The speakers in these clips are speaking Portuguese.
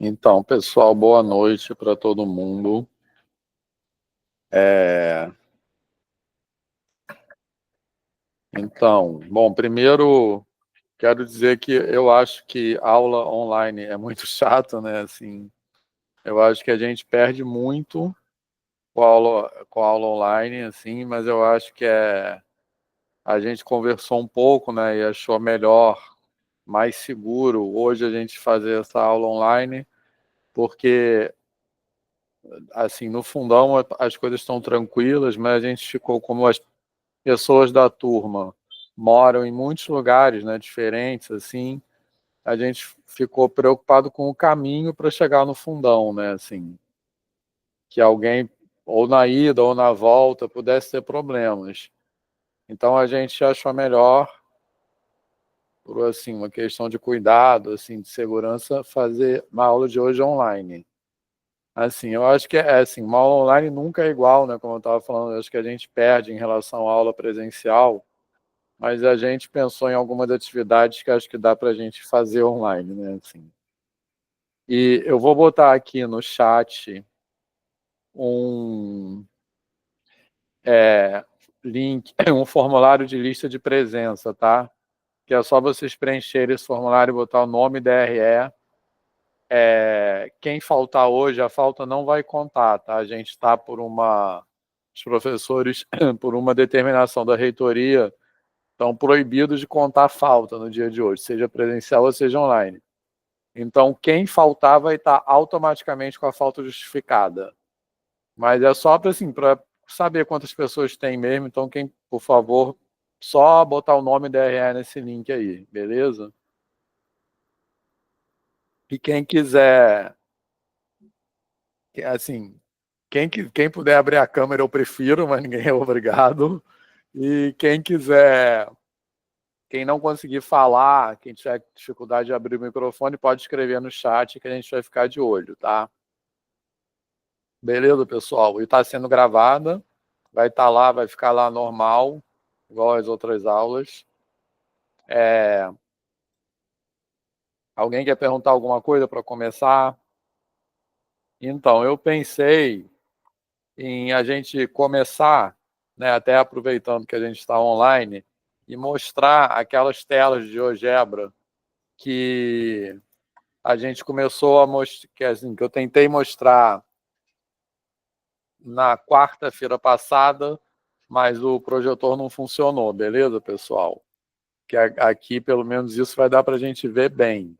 Então, pessoal, boa noite para todo mundo. Então, bom, primeiro quero dizer que eu acho que aula online é muito chato, né? Assim, eu acho que a gente perde muito com a aula online, assim, mas eu acho que a gente conversou um pouco, né? E achou melhor, mais seguro hoje a gente fazer essa aula online, porque assim, no fundão as coisas estão tranquilas, mas a gente ficou como as pessoas da turma moram em muitos lugares, né, diferentes, assim, a gente ficou preocupado com o caminho para chegar no fundão, né, assim, que alguém, ou na ida ou na volta, pudesse ter problemas. Então a gente achou melhor, por assim, uma questão de cuidado, assim, de segurança, fazer uma aula de hoje online. Assim, eu acho que assim, uma aula online nunca é igual, né, como eu estava falando, eu acho que a gente perde em relação à aula presencial, mas a gente pensou em algumas atividades que acho que dá para a gente fazer online, né? Assim. E eu vou botar aqui no chat um link, um formulário de lista de presença, tá? Que é só vocês preencherem esse formulário e botar o nome DRE. Quem faltar hoje, a falta não vai contar, tá? A gente está os professores, por uma determinação da reitoria, estão proibidos de contar falta no dia de hoje, seja presencial ou seja online. Então, quem faltar vai estar automaticamente com a falta justificada. Mas é só para assim, para saber quantas pessoas tem mesmo. Então, quem, por favor, só botar o nome da RE nesse link aí, beleza? E quem quiser, assim, quem puder abrir a câmera eu prefiro, mas ninguém é obrigado. E quem não conseguir falar, quem tiver dificuldade de abrir o microfone, pode escrever no chat que a gente vai ficar de olho, tá? Beleza, pessoal? E está sendo gravada, vai estar lá, vai ficar lá normal, igual as outras aulas. Alguém quer perguntar alguma coisa para começar? Então, eu pensei em a gente começar, né, até aproveitando que a gente está online, e mostrar aquelas telas de GeoGebra que a gente começou a mostrar, que, assim, que eu tentei mostrar na quarta-feira passada, mas o projetor não funcionou, beleza, pessoal? Que aqui, pelo menos, isso vai dar para a gente ver bem.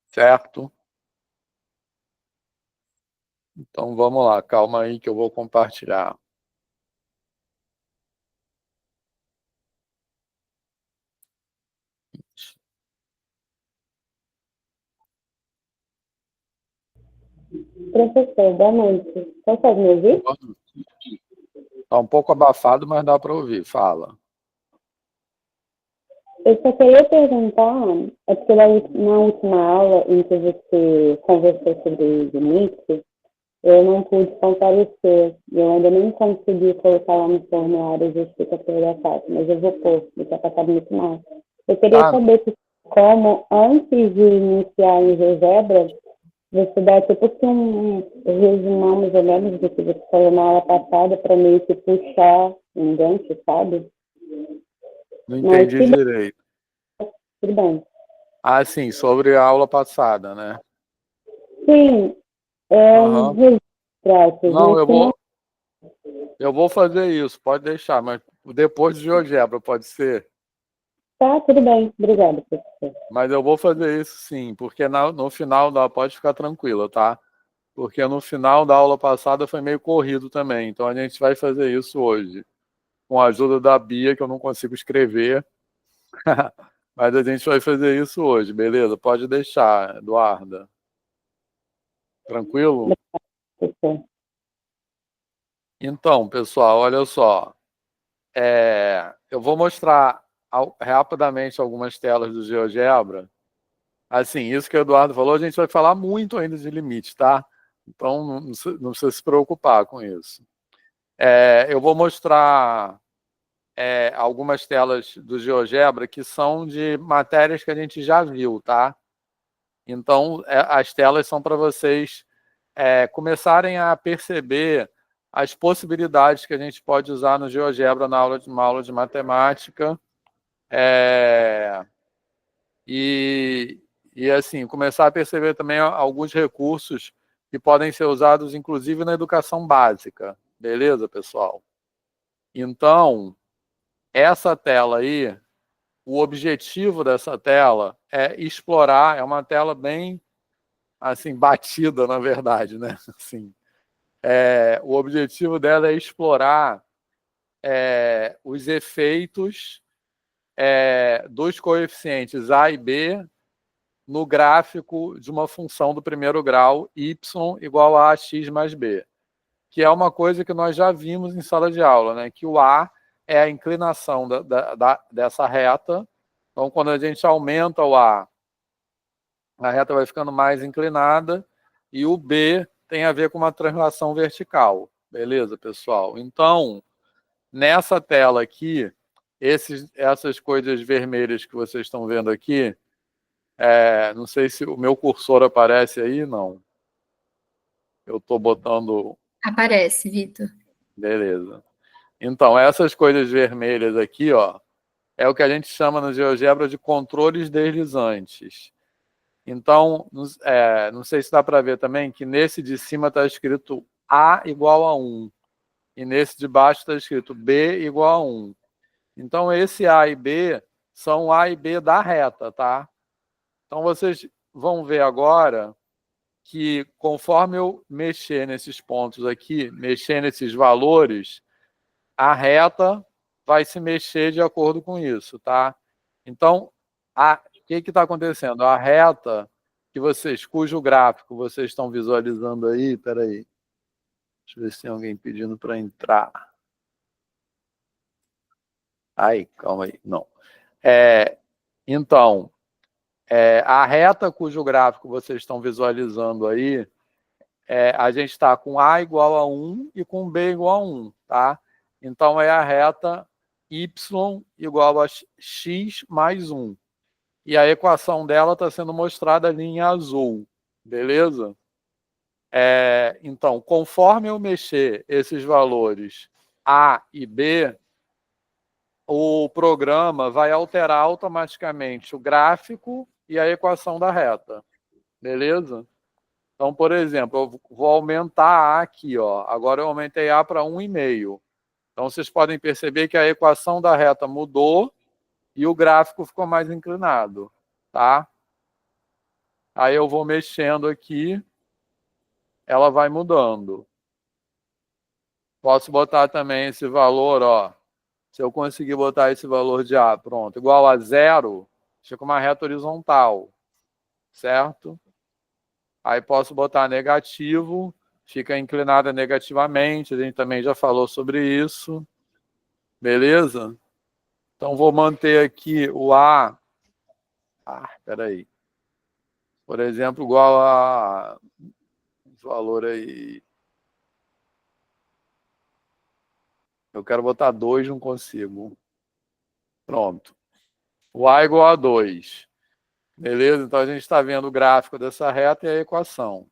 Certo? Então, vamos lá. Calma aí que eu vou compartilhar. Professor, boa noite. Consegue me ouvir? Está um pouco abafado, mas dá para ouvir. Fala. Eu só queria perguntar, é porque na última aula em que você conversou sobre o limite, eu não pude comparecer. Eu ainda nem consegui colocar lá no formulário justificativa da FAP, mas eu vou pôr, porque está passado muito mal. Eu queria Ah, saber como, antes de iniciar em GeoGebra, você dá tipo que um resumão mais ou menos do que você falou na aula passada para meio que puxar um gancho, sabe? não Mas entendi se bem, direito. tudo bem. Ah, sim, sobre a aula passada, né? Sim, é um Aham. resumo prático, Não, mas eu se não vou, eu vou fazer isso, pode deixar, mas depois de GeoGebra, pode ser. tá, tudo bem. Obrigada, professor. Mas eu vou fazer isso sim, porque no final da, pode ficar tranquila, tá? Porque no final da aula passada foi meio corrido também, então a gente vai fazer isso hoje. Com a ajuda da Bia, que eu não consigo escrever, mas a gente vai fazer isso hoje, beleza? Pode deixar, Eduarda. Tranquilo? Professor. Então, pessoal, olha só. Eu vou mostrar rapidamente algumas telas do GeoGebra. Assim, isso que o Eduardo falou, a gente vai falar muito ainda de limite, tá? Então, não precisa se preocupar com isso. Eu vou mostrar algumas telas do GeoGebra que são de matérias que a gente já viu, tá? Então, as telas são para vocês começarem a perceber as possibilidades que a gente pode usar no GeoGebra numa aula de matemática. E assim, começar a perceber também alguns recursos que podem ser usados, inclusive, na educação básica. Beleza, pessoal? Então, essa tela aí, o objetivo dessa tela é explorar, é uma tela bem, assim, batida, na verdade, né? Assim, o objetivo dela é explorar os efeitos dos coeficientes A e B no gráfico de uma função do primeiro grau y igual a x mais b, que é uma coisa que nós já vimos em sala de aula, né? Que o A é a inclinação dessa reta. Então, quando a gente aumenta o A reta vai ficando mais inclinada, e o B tem a ver com uma translação vertical. Beleza, pessoal? Então, nessa tela aqui, essas coisas vermelhas que vocês estão vendo aqui, não sei se o meu cursor aparece aí, não. Eu estou botando... Aparece, Vitor. Beleza. Então, essas coisas vermelhas aqui, ó, é o que a gente chama no GeoGebra de controles deslizantes. Então, não sei se dá para ver também que nesse de cima está escrito A igual a 1. E nesse de baixo está escrito B igual a 1. Então, esse A e B são A e B da reta, tá? Então, vocês vão ver agora que conforme eu mexer nesses pontos aqui, mexer nesses valores, a reta vai se mexer de acordo com isso, tá? Então, o que está acontecendo? A reta cujo gráfico vocês estão visualizando aí, peraí, deixa eu ver se tem alguém pedindo para entrar. Ai, calma aí, não. Então, a reta cujo gráfico vocês estão visualizando aí, a gente está com A igual a 1 e com B igual a 1, tá? Então, é a reta y igual a x mais 1. E a equação dela está sendo mostrada ali em azul, beleza? Então, conforme eu mexer esses valores A e B, o programa vai alterar automaticamente o gráfico e a equação da reta, beleza? Então, por exemplo, eu vou aumentar A aqui, ó. Agora eu aumentei A para 1,5. Então, vocês podem perceber que a equação da reta mudou e o gráfico ficou mais inclinado, tá? Aí eu vou mexendo aqui, ela vai mudando. Posso botar também esse valor, ó. Se eu conseguir botar esse valor de A, pronto, igual a 0, fica uma reta horizontal, certo? Aí posso botar negativo, fica inclinada negativamente, a gente também já falou sobre isso. Beleza? Então, vou manter aqui o A. Peraí. Por exemplo, igual a... valor aí... Eu quero botar 2, não consigo. Pronto. O A igual a 2. Beleza? Então, a gente está vendo o gráfico dessa reta e a equação.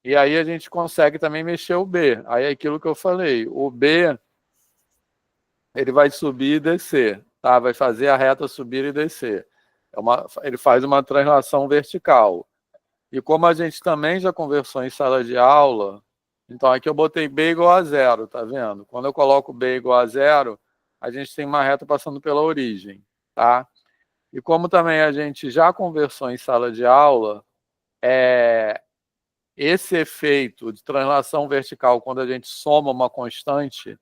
E aí, a gente consegue também mexer o B. Aí, é aquilo que eu falei. O B, ele vai subir e descer. Tá? Vai fazer a reta subir e descer. Ele faz uma translação vertical. E como a gente também já conversou em sala de aula, então aqui eu botei B igual a 0, tá vendo? Quando eu coloco B igual a 0, a gente tem uma reta passando pela origem, tá? E como também a gente já conversou em sala de aula, esse efeito de translação vertical, quando a gente soma uma constante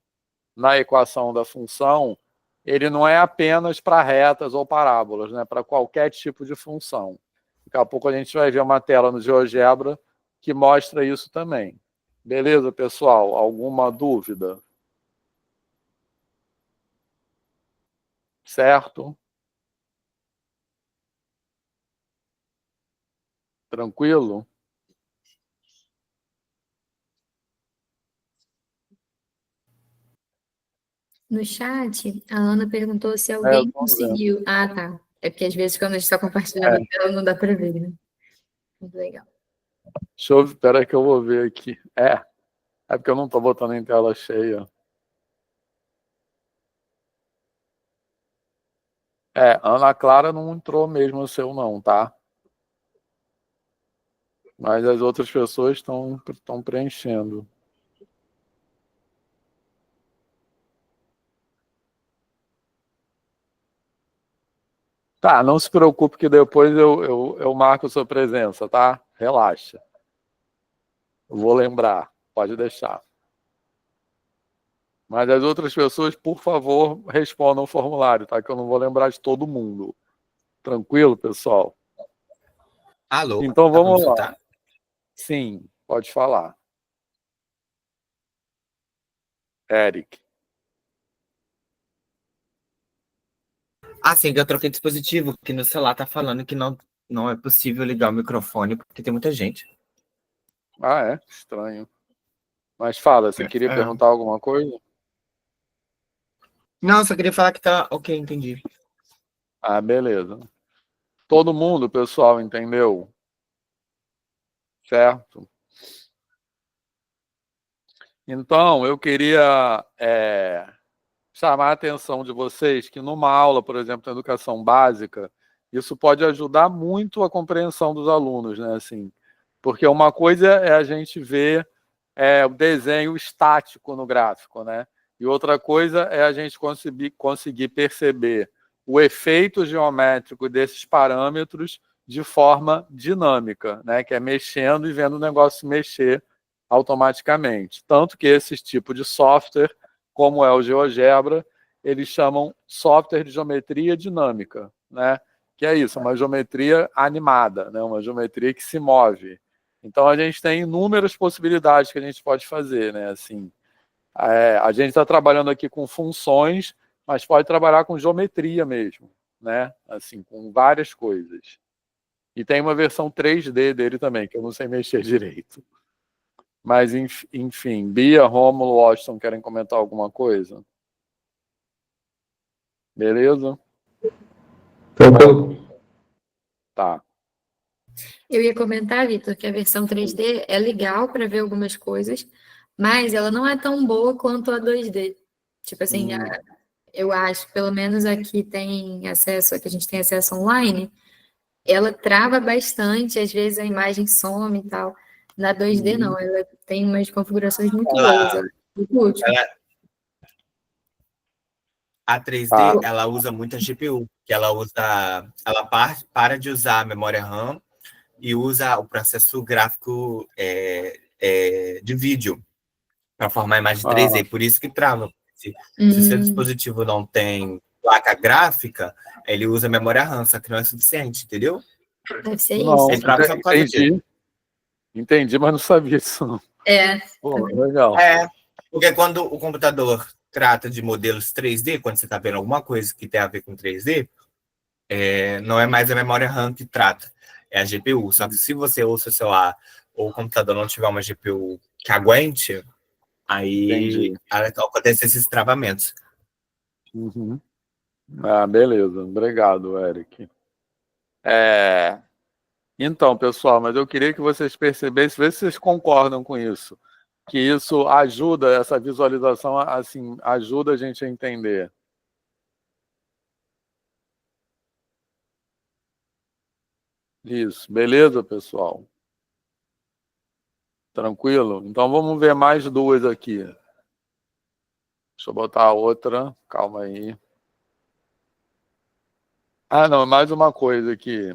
na equação da função, ele não é apenas para retas ou parábolas, né? Para qualquer tipo de função. Daqui a pouco a gente vai ver uma tela no GeoGebra que mostra isso também. Beleza, pessoal? Alguma dúvida? Certo? Tranquilo? No chat, a Ana perguntou se alguém Vamos ver. conseguiu. Ah, tá. É porque às vezes quando a gente está compartilhando a tela não dá para ver, né? Muito legal. Deixa eu ver, peraí que eu vou ver aqui. É porque eu não estou botando em tela cheia. Ana Clara não entrou mesmo o seu não, tá? Mas as outras pessoas estão preenchendo. Tá, não se preocupe que depois eu marco sua presença, tá? Relaxa. Eu vou lembrar, pode deixar. Mas as outras pessoas, por favor, respondam o formulário, tá? Que eu não vou lembrar de todo mundo. Tranquilo, pessoal? Alô, Então dá pra me vamos lá. escutar? Sim, pode falar. Eric. Ah, sim, que eu troquei dispositivo, que no celular tá falando que não é possível ligar o microfone porque tem muita gente. Ah, estranho. Mas fala, você queria É. perguntar alguma coisa? Não, só queria falar que tá ok, entendi. Ah, beleza. Todo mundo, pessoal, entendeu? Certo? Então, eu queria chamar a atenção de vocês que numa aula, por exemplo, de educação básica, isso pode ajudar muito a compreensão dos alunos, né? Assim, porque uma coisa é a gente ver o desenho estático no gráfico, né? E outra coisa é a gente conseguir perceber o efeito geométrico desses parâmetros de forma dinâmica, né? Que é mexendo e vendo o negócio se mexer automaticamente. Tanto que esse tipo de software, como é o GeoGebra, eles chamam software de geometria dinâmica, né? Que é isso, uma geometria animada, né? Uma geometria que se move. Então a gente tem inúmeras possibilidades que a gente pode fazer, né? Assim, a gente está trabalhando aqui com funções, mas pode trabalhar com geometria mesmo, né? Assim, com várias coisas. E tem uma versão 3D dele também, que eu não sei mexer direito. Mas, enfim, Bia, Rômulo, Washington, querem comentar alguma coisa? Beleza? Tranquilo. Tá. Eu ia comentar, Vitor, que a versão 3D é legal para ver algumas coisas, mas ela não é tão boa quanto a 2D. Tipo assim, eu acho, pelo menos aqui tem acesso, aqui a gente tem acesso online, ela trava bastante, às vezes a imagem some e tal. Na 2D não, ela tem umas configurações muito boas, eu acho muito útil. A 3D, Tá. ela usa muito a GPU, que ela para de usar a memória RAM e usa o processo gráfico de vídeo para formar a imagem 3D. Por isso que trava. Se o seu dispositivo não tem placa gráfica, ele usa memória RAM, só que não é suficiente, entendeu? Deve ser Não, isso. Ele trava só por causa disso. entendi, mas não sabia disso não. Pô, legal. Porque quando o computador trata de modelos 3D, quando você está vendo alguma coisa que tem a ver com 3D, não é mais a memória RAM que trata, é a GPU. Só que se você ou seu celular ou o computador não tiver uma GPU que aguente, aí acontecem esses travamentos. Uhum. Ah, beleza. Obrigado, Eric. Então, pessoal, mas eu queria que vocês percebessem, ver se vocês concordam com isso, que isso ajuda, essa visualização, assim, ajuda a gente a entender. Isso, beleza, pessoal? Tranquilo? Então vamos ver mais duas aqui. Deixa eu botar a outra, calma aí. Ah, não, mais uma coisa aqui,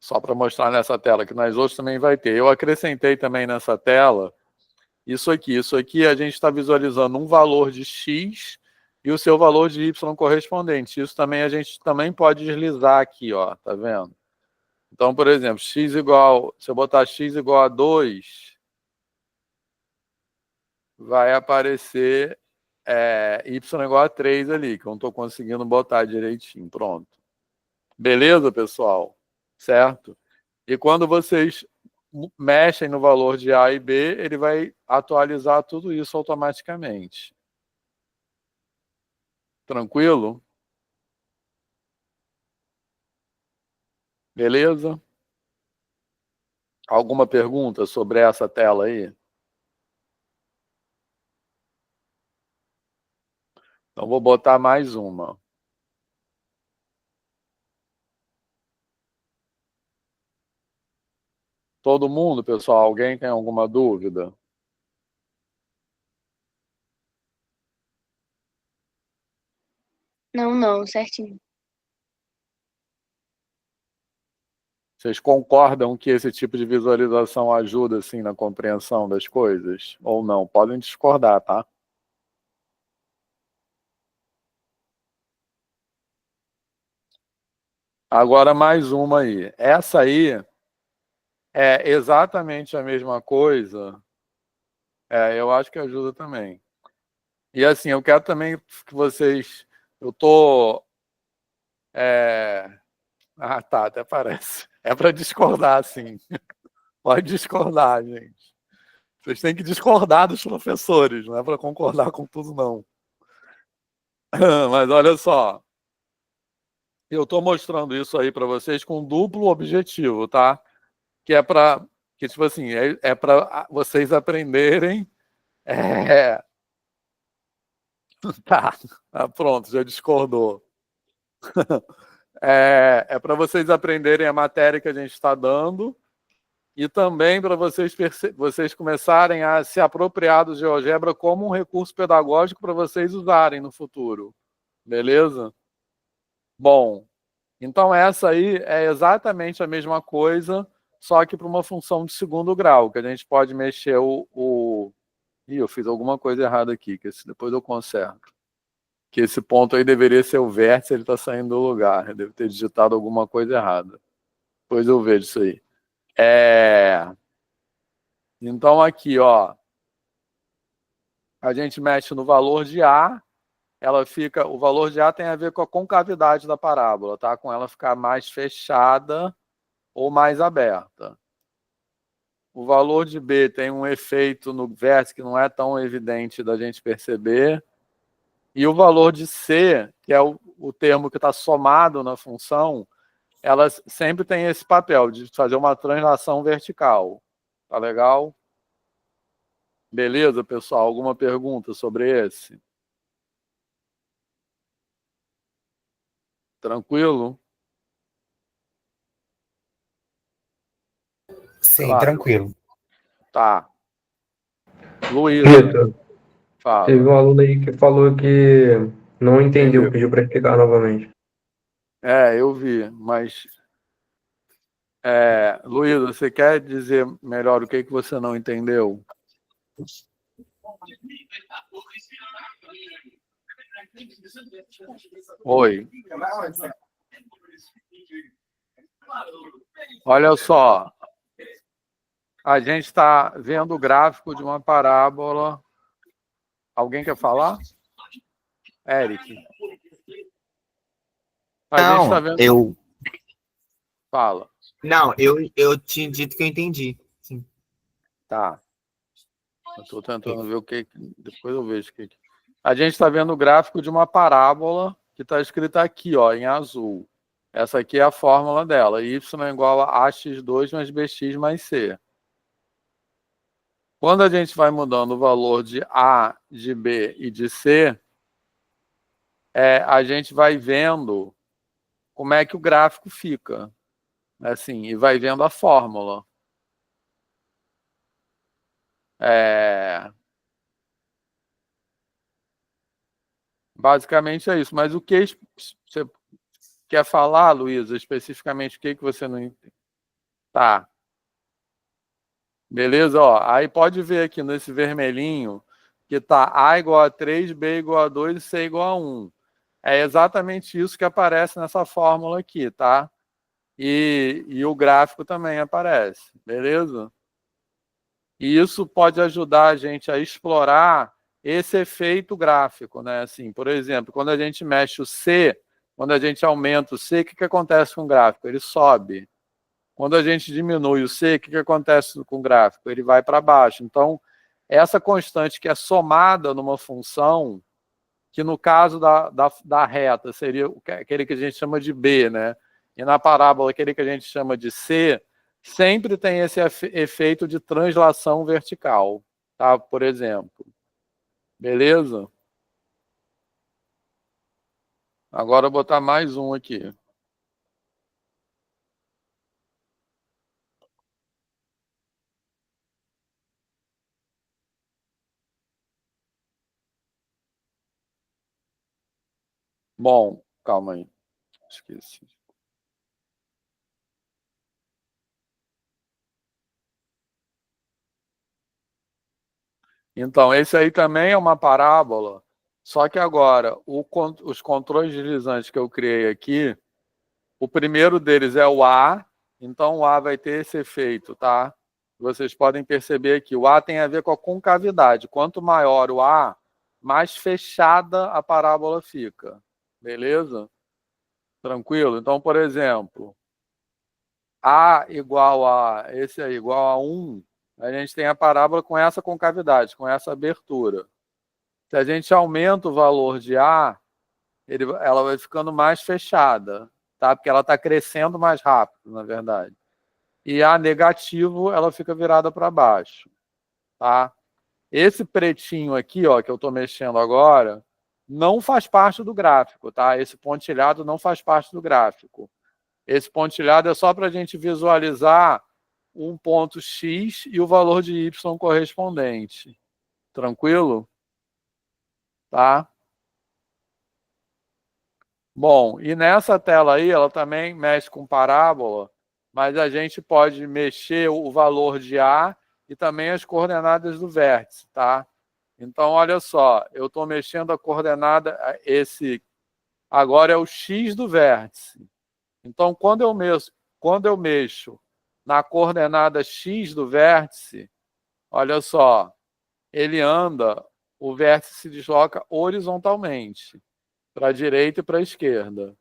só para mostrar nessa tela, que nas outras também vai ter. Eu acrescentei também nessa tela isso aqui a gente está visualizando um valor de X e o seu valor de Y correspondente. Isso também a gente também pode deslizar aqui, ó, tá vendo? Então, por exemplo, se eu botar X igual a 2, vai aparecer Y igual a 3 ali, que eu não estou conseguindo botar direitinho. Pronto. Beleza, pessoal? Certo? E quando vocês mexem no valor de A e B, ele vai atualizar tudo isso automaticamente. Tranquilo? Beleza? Alguma pergunta sobre essa tela aí? Então, vou botar mais uma. Todo mundo, pessoal? Alguém tem alguma dúvida? Não, certinho. Vocês concordam que esse tipo de visualização ajuda, assim, na compreensão das coisas? Ou não? Podem discordar, tá? Agora mais uma aí. Essa aí é exatamente a mesma coisa. Eu acho que ajuda também. E assim, eu quero também que vocês... Eu tô... Ah, tá, até parece. É para discordar, sim. Pode discordar, gente. Vocês têm que discordar dos professores, não é para concordar com tudo, não. Mas olha só, eu estou mostrando isso aí para vocês com duplo objetivo, tá? Que é para, que tipo assim, é para vocês aprenderem. É... Tá, pronto, já discordou. É para vocês aprenderem a matéria que a gente está dando e também para vocês começarem a se apropriar do GeoGebra como um recurso pedagógico para vocês usarem no futuro. Beleza? Bom, então essa aí é exatamente a mesma coisa, só que para uma função de segundo grau, que a gente pode mexer Ih, eu fiz alguma coisa errada aqui, que depois eu conserto. Que esse ponto aí deveria ser o vértice, ele está saindo do lugar. Eu devo ter digitado alguma coisa errada. Depois eu vejo isso aí. Então aqui, ó, a gente mexe no valor de A, o valor de A tem a ver com a concavidade da parábola, tá? Com ela ficar mais fechada ou mais aberta. O valor de B tem um efeito no vértice que não é tão evidente da gente perceber. E o valor de C, que é o termo que está somado na função, ela sempre tem esse papel de fazer uma translação vertical. Tá legal? Beleza, pessoal? Alguma pergunta sobre esse? Tranquilo? Sim, Claro. tranquilo. Tá. Luísa, Vitor, fala. teve um aluno aí que falou que não entendeu, pediu para explicar novamente. Eu vi, mas... Luísa, você quer dizer melhor o que você não entendeu? Oi. Olha só. A gente está vendo o gráfico de uma parábola. Alguém quer falar? Eric. A gente está vendo... Fala. Não, eu tinha dito que eu entendi. Sim. Tá. Eu estou tentando ver o que... Depois eu vejo o que... A gente está vendo o gráfico de uma parábola que está escrita aqui, ó, em azul. Essa aqui é a fórmula dela. Y é igual a AX2 mais BX mais C. Quando a gente vai mudando o valor de A, de B e de C, a gente vai vendo como é que o gráfico fica. Assim, e vai vendo a fórmula. Basicamente é isso. Mas o que você quer falar, Luísa, especificamente o que você não entende? Tá. Beleza? Ó, aí pode ver aqui nesse vermelhinho que tá A igual a 3, B igual a 2 e C igual a 1. É exatamente isso que aparece nessa fórmula aqui, tá? E o gráfico também aparece, beleza? E isso pode ajudar a gente a explorar esse efeito gráfico, né? Assim, por exemplo, quando a gente mexe o C, quando a gente aumenta o C, o que acontece com o gráfico? Ele sobe. Quando a gente diminui o C, o que acontece com o gráfico? Ele vai para baixo. Então, essa constante que é somada numa função, que no caso da reta seria aquele que a gente chama de B, né? E na parábola aquele que a gente chama de C, sempre tem esse efeito de translação vertical, tá? Por exemplo. Beleza? Agora eu vou botar mais um aqui. Bom, calma aí. Esqueci. Então, esse aí também é uma parábola, só que agora, os controles deslizantes que eu criei aqui, o primeiro deles é o A, então o A vai ter esse efeito, tá? Vocês podem perceber que o A tem a ver com a concavidade. Quanto maior o A, mais fechada a parábola fica. Beleza? Tranquilo? Então, por exemplo, A igual a esse aí igual a 1, a gente tem a parábola com essa concavidade, com essa abertura. Se a gente aumenta o valor de A, ela vai ficando mais fechada, tá? Porque ela está crescendo mais rápido, na verdade. E A negativo, ela fica virada para baixo, tá? Esse pretinho aqui, ó, que eu estou mexendo agora, não faz parte do gráfico, tá? Esse pontilhado não faz parte do gráfico. Esse pontilhado é só para a gente visualizar um ponto X e o valor de Y correspondente. Tranquilo? Tá? Bom, e nessa tela aí, ela também mexe com parábola, mas a gente pode mexer o valor de A e também as coordenadas do vértice, tá? Então, olha só, eu estou mexendo a coordenada, esse agora é o X do vértice. Então, quando eu mexo na coordenada X do vértice, olha só, ele anda, o vértice se desloca horizontalmente, para a direita e para a esquerda.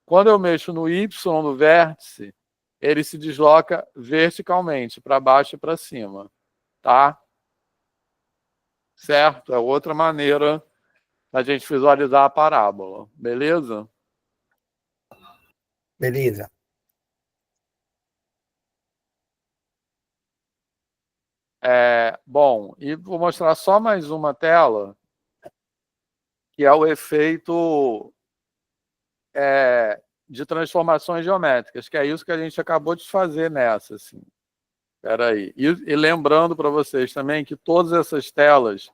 Quando eu mexo no Y do vértice, ele se desloca verticalmente, para baixo e para cima. Tá? Certo? É outra maneira da gente visualizar a parábola. Beleza? Beleza. Bom, e vou mostrar só mais uma tela, que é o efeito de transformações geométricas, que é isso que a gente acabou de fazer nessa. Assim. Espera aí. E lembrando para vocês também que todas essas telas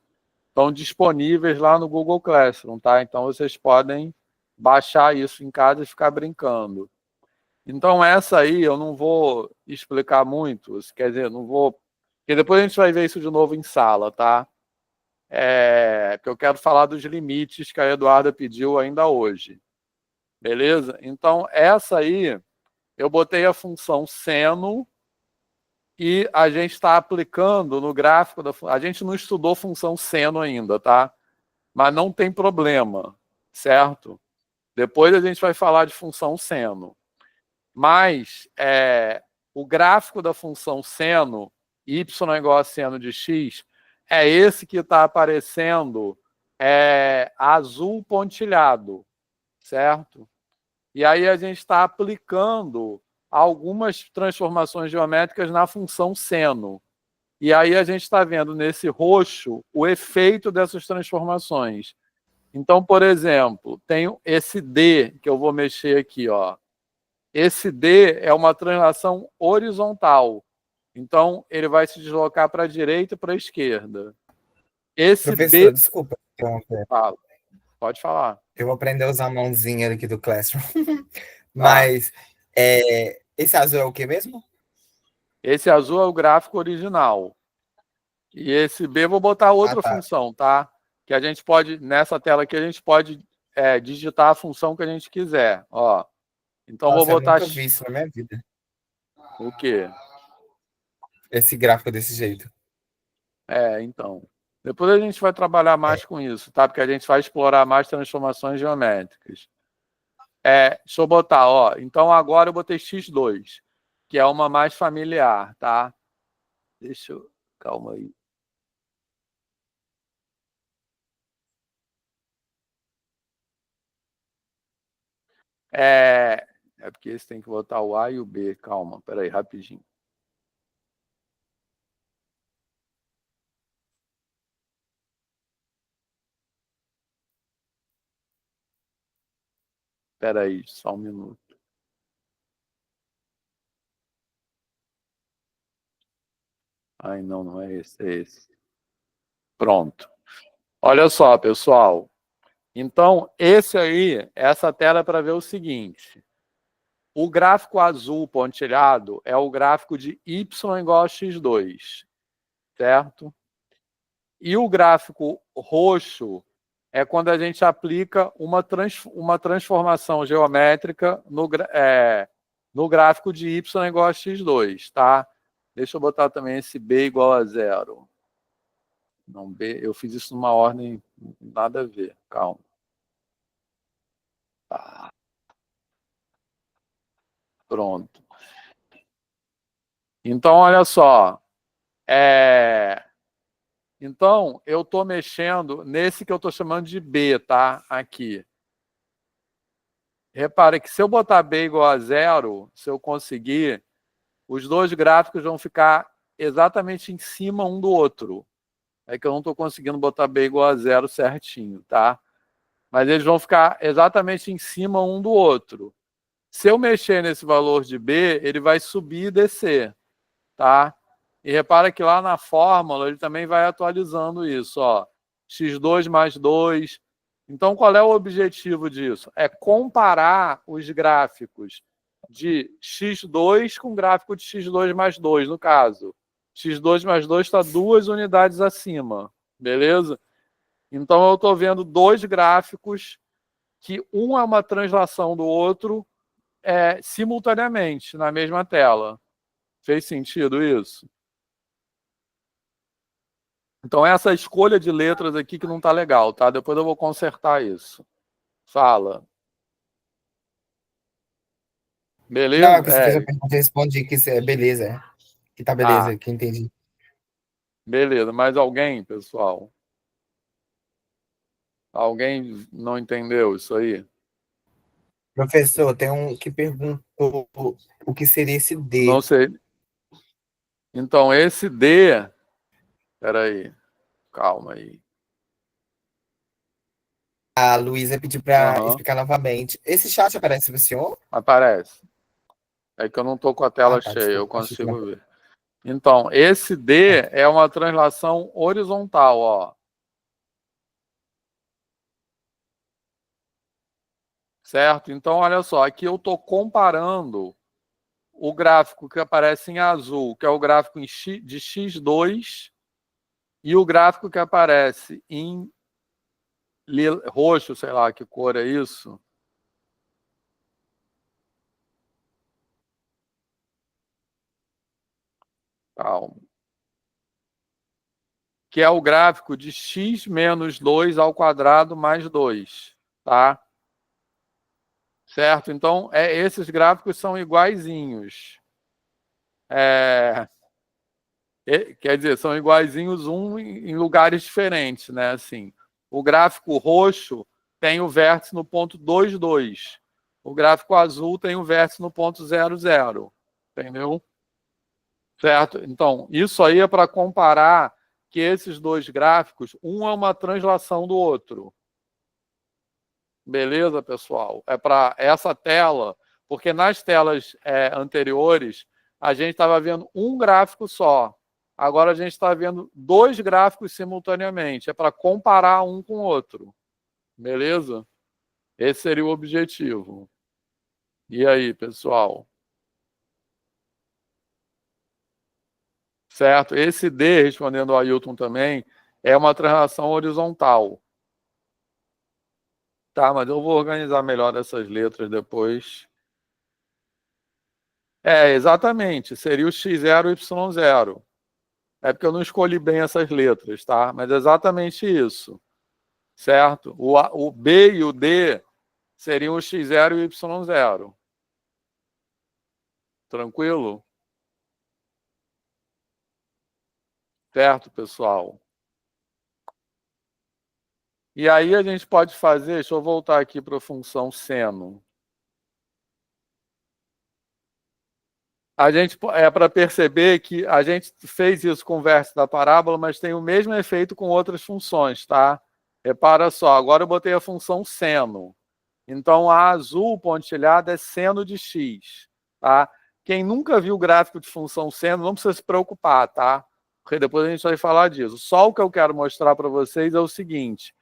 estão disponíveis lá no Google Classroom, tá? Então vocês podem baixar isso em casa e ficar brincando. Então essa aí eu não vou explicar muito, quer dizer, não vou... Porque depois a gente vai ver isso de novo em sala, tá? Porque eu quero falar dos limites que a Eduarda pediu ainda hoje. Beleza? Então essa aí, eu botei a função seno e a gente está aplicando no gráfico da... A gente não estudou função seno ainda, tá? Mas não tem problema, certo? Depois a gente vai falar de função seno. Mas o gráfico da função seno, y é igual a seno de x, é esse que está aparecendo azul pontilhado, certo? E aí a gente está aplicando algumas transformações geométricas na função seno. E aí a gente está vendo nesse roxo o efeito dessas transformações. Então, por exemplo, tem esse D que eu vou mexer aqui, ó. Esse D é uma translação horizontal. Então, ele vai se deslocar para a direita e para a esquerda. Esse Professor, B... desculpa interromper. Fala. Pode falar. Eu vou aprender a usar a mãozinha aqui do Classroom. Tá. Mas esse azul é o que mesmo? Esse azul é o gráfico original. E esse B eu vou botar Ah, outra tá. função, tá? Que a gente pode, nessa tela aqui, a gente pode digitar a função que a gente quiser. Ó. Então, vou Nossa, eu botar nunca vi isso na minha vida. o quê? Esse gráfico desse jeito. Então. Depois a gente vai trabalhar É. mais com isso, tá? Porque a gente vai explorar mais transformações geométricas. Deixa eu botar, ó. Então agora eu botei x2, que é uma mais familiar, tá? Deixa eu... Calma aí. É porque esse tem que botar o A e o B. Calma, peraí, rapidinho. Espera aí, só um minuto. Ai, não, não é esse, é esse. Pronto. Olha só, pessoal. Então, essa tela é para ver o seguinte. O gráfico azul pontilhado é o gráfico de y igual a x2, certo? E o gráfico roxo é quando a gente aplica uma transformação geométrica no gráfico de y igual a x2, tá? Deixa eu botar também esse b igual a 0. Não, b, eu fiz isso numa ordem nada a ver, calma. Tá. Pronto. Então, olha só. Então, eu estou mexendo nesse que eu estou chamando de B, tá? Aqui. Repare que se eu botar B igual a 0, se eu conseguir, os dois gráficos vão ficar exatamente em cima um do outro. É que eu não estou conseguindo botar B igual a 0 certinho, tá? Mas eles vão ficar exatamente em cima um do outro. Se eu mexer nesse valor de B, ele vai subir e descer, tá? E repara que lá na fórmula ele também vai atualizando isso, ó. x2 mais 2. Então, qual é o objetivo disso? É comparar os gráficos de x2 com o gráfico de x2 mais 2, no caso. x2 mais 2 está 2 unidades acima, beleza? Então, eu estou vendo dois gráficos que um é uma translação do outro simultaneamente, na mesma tela. Fez sentido isso? Então, essa escolha de letras aqui que não está legal, tá? Depois eu vou consertar isso. Fala. Beleza? Não, é que você fez a pergunta e respondi que isso é beleza. Que tá beleza, que entendi. Beleza. Mais alguém, pessoal? Alguém não entendeu isso aí? Professor, tem um que perguntou o que seria esse D. Não sei. Então, esse D... Espera aí. Calma aí. A Luísa pediu para explicar novamente. Esse chat aparece para o senhor? Aparece. É que eu não estou com a tela cheia, desculpa, eu consigo ver. Então, esse D é uma translação horizontal, ó. Certo? Então, olha só, aqui eu estou comparando o gráfico que aparece em azul, que é o gráfico de x2, e o gráfico que aparece em roxo, sei lá que cor é isso. Calma. Que é o gráfico de x menos 2 ao quadrado mais 2, tá? Certo? Então, esses gráficos são iguaizinhos. Quer dizer, são iguaizinhos em lugares diferentes, né? Assim, o gráfico roxo tem o vértice no ponto 2, 2. O gráfico azul tem o vértice no ponto 0, 0. Entendeu? Certo? Então, isso aí é para comparar que esses dois gráficos, um é uma translação do outro. Beleza, pessoal? É para essa tela, porque nas telas anteriores, a gente estava vendo um gráfico só. Agora a gente está vendo dois gráficos simultaneamente. É para comparar um com o outro. Beleza? Esse seria o objetivo. E aí, pessoal? Certo? Esse D, respondendo ao Ailton também, é uma translação horizontal. Tá, mas eu vou organizar melhor essas letras depois. Exatamente. Seria o x0 e y0. É porque eu não escolhi bem essas letras, tá? Mas é exatamente isso. Certo? O B e o D seriam o x0 e o y0. Tranquilo? Certo, pessoal? E aí a gente pode fazer... Deixa eu voltar aqui para a função seno. A gente para perceber que a gente fez isso com o vértice da parábola, mas tem o mesmo efeito com outras funções, tá? Repara só, agora eu botei a função seno. Então, a azul pontilhada é seno de x, tá? Quem nunca viu o gráfico de função seno, não precisa se preocupar, tá? Porque depois a gente vai falar disso. Só o que eu quero mostrar para vocês é o seguinte,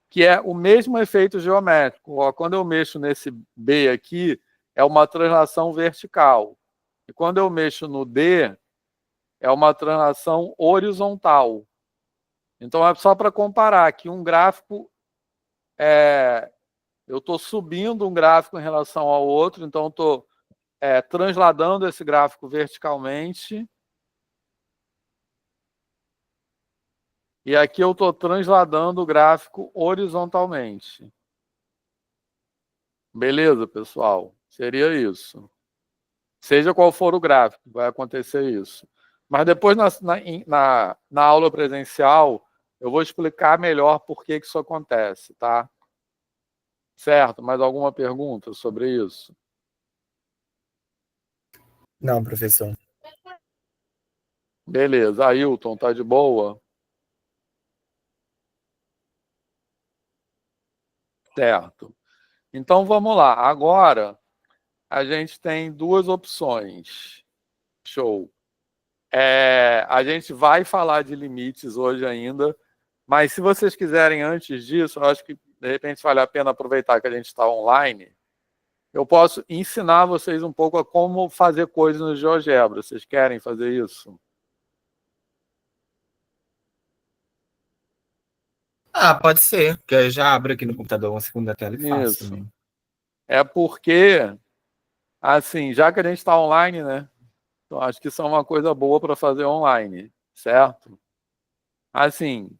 que é o mesmo efeito geométrico. Ó, quando eu mexo nesse B aqui, é uma translação vertical. E quando eu mexo no D, é uma translação horizontal. Então, é só para comparar que um gráfico eu estou subindo um gráfico em relação ao outro, então estou transladando esse gráfico verticalmente. E aqui eu estou transladando o gráfico horizontalmente. Beleza, pessoal? Seria isso. Seja qual for o gráfico, vai acontecer isso. Mas depois, na aula presencial, eu vou explicar melhor por que isso acontece, tá? Certo? Mais alguma pergunta sobre isso? Não, professor. Beleza. Ailton, tá de boa? Certo. Então, vamos lá. Agora, a gente tem duas opções. Show. A gente vai falar de limites hoje ainda, mas se vocês quiserem antes disso, eu acho que, de repente, vale a pena aproveitar que a gente está online. Eu posso ensinar vocês um pouco a como fazer coisas no GeoGebra. Vocês querem fazer isso? Pode ser, porque eu já abro aqui no computador uma segunda tela e faço Isso. também. É porque, assim, já que a gente está online, né? Então, acho que isso é uma coisa boa para fazer online, certo? Assim,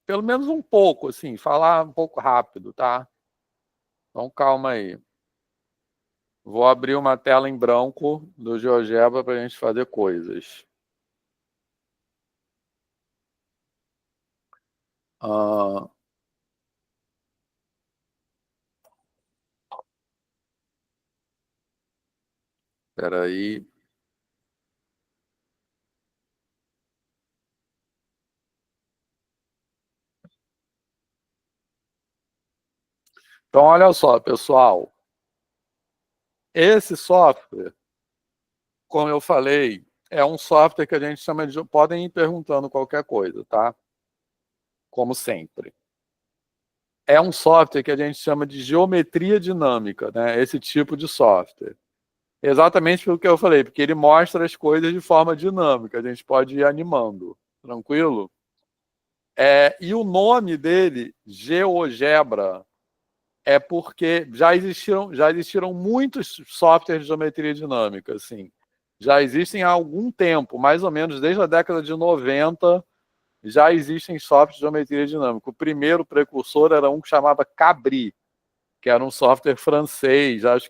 pelo menos um pouco, assim, falar um pouco rápido, tá? Então, calma aí. Vou abrir uma tela em branco do GeoGebra para a gente fazer coisas. Espera aí. Então, olha só, pessoal. Esse software, como eu falei, é um software que a gente chama de... Podem ir perguntando qualquer coisa, tá? Como sempre. É um software que a gente chama de geometria dinâmica, né? Esse tipo de software. Exatamente pelo que eu falei, porque ele mostra as coisas de forma dinâmica, a gente pode ir animando, tranquilo? E o nome dele, GeoGebra, é porque já existiram muitos softwares de geometria dinâmica, assim. Já existem há algum tempo, mais ou menos desde a década de 90, já existem softwares de geometria dinâmica. O primeiro precursor era um que chamava Cabri, que era um software francês. Acho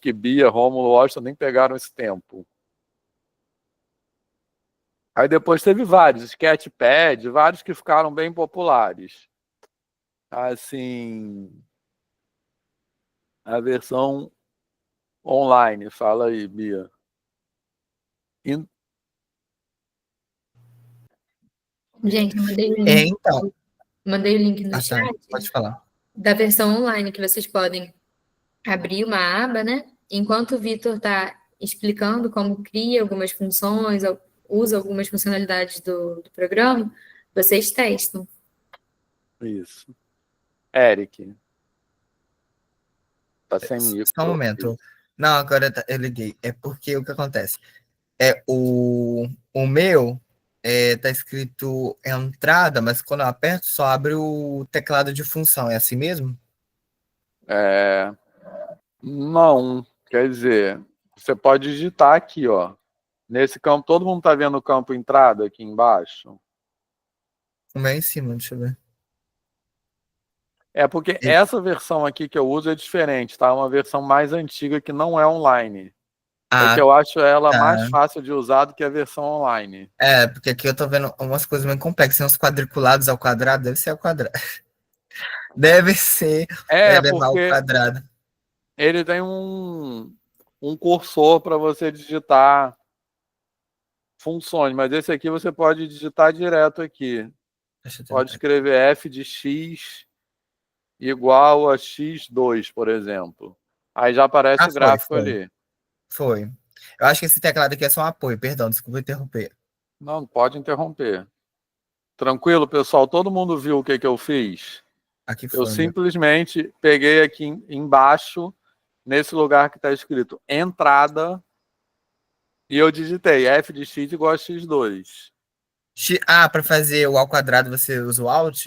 que Bia, Rômulo, Washington nem pegaram esse tempo. Aí depois teve vários, Sketchpad, vários que ficaram bem populares. Assim, a versão online, fala aí, Bia. E- Gente, eu Então. mandei o link no Tá, chat pode falar. da versão online, que vocês podem abrir uma aba, né? Enquanto o Vitor está explicando como cria algumas funções, ou usa algumas funcionalidades do programa, vocês testam. Isso. Eric, tá sem Só um micro. momento. Não, agora eu liguei. É porque o que acontece? O meu tá escrito entrada, mas quando eu aperto só abre o teclado de função. É assim mesmo? Não, quer dizer, você pode digitar aqui, ó. Nesse campo, todo mundo tá vendo o campo entrada aqui embaixo? O meu é em cima, deixa eu ver. É porque essa versão aqui que eu uso é diferente, tá? É uma versão mais antiga que não é online. É que Ah, eu acho ela mais tá. fácil de usar do que a versão online. Porque aqui eu tô vendo umas coisas meio complexas. Tem uns quadriculados ao quadrado, deve ser ao quadrado. Deve ser levar ao Porque quadrado. ele tem um cursor para você digitar funções, mas esse aqui você pode digitar direto aqui. Deixa eu Pode tentar. escrever f de x igual a x2, por exemplo. Aí já aparece o gráfico ali. Foi. Eu acho que esse teclado aqui é só um apoio, perdão, desculpa interromper. Não pode interromper. Tranquilo, pessoal? Todo mundo viu o que eu fiz? Aqui Eu foi. simplesmente peguei aqui embaixo, nesse lugar que está escrito entrada, e eu digitei f de x igual a x2. Para fazer o ao quadrado você usa o Alt?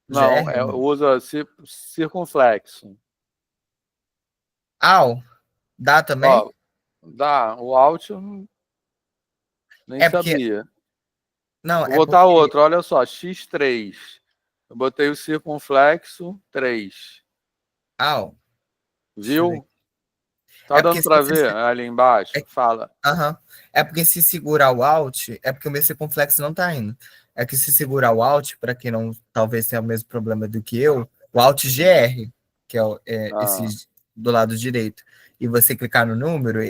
Não, GR? usa circunflexo. Au? Dá também? Ó, dá, o Alt eu nem É porque. sabia. Não, Vou é botar porque. outro, olha só, x3. Eu botei o circunflexo 3. Au. Deixa eu ver. Viu? Tá É porque dando se para você. ver ali embaixo? É, Fala. aham. É porque se segurar o Alt, é porque o meu circunflexo não tá indo. É que se segurar o Alt, para quem não talvez tenha o mesmo problema do que eu, o Alt GR, que é Ah, esse do lado direito, e você clicar no número,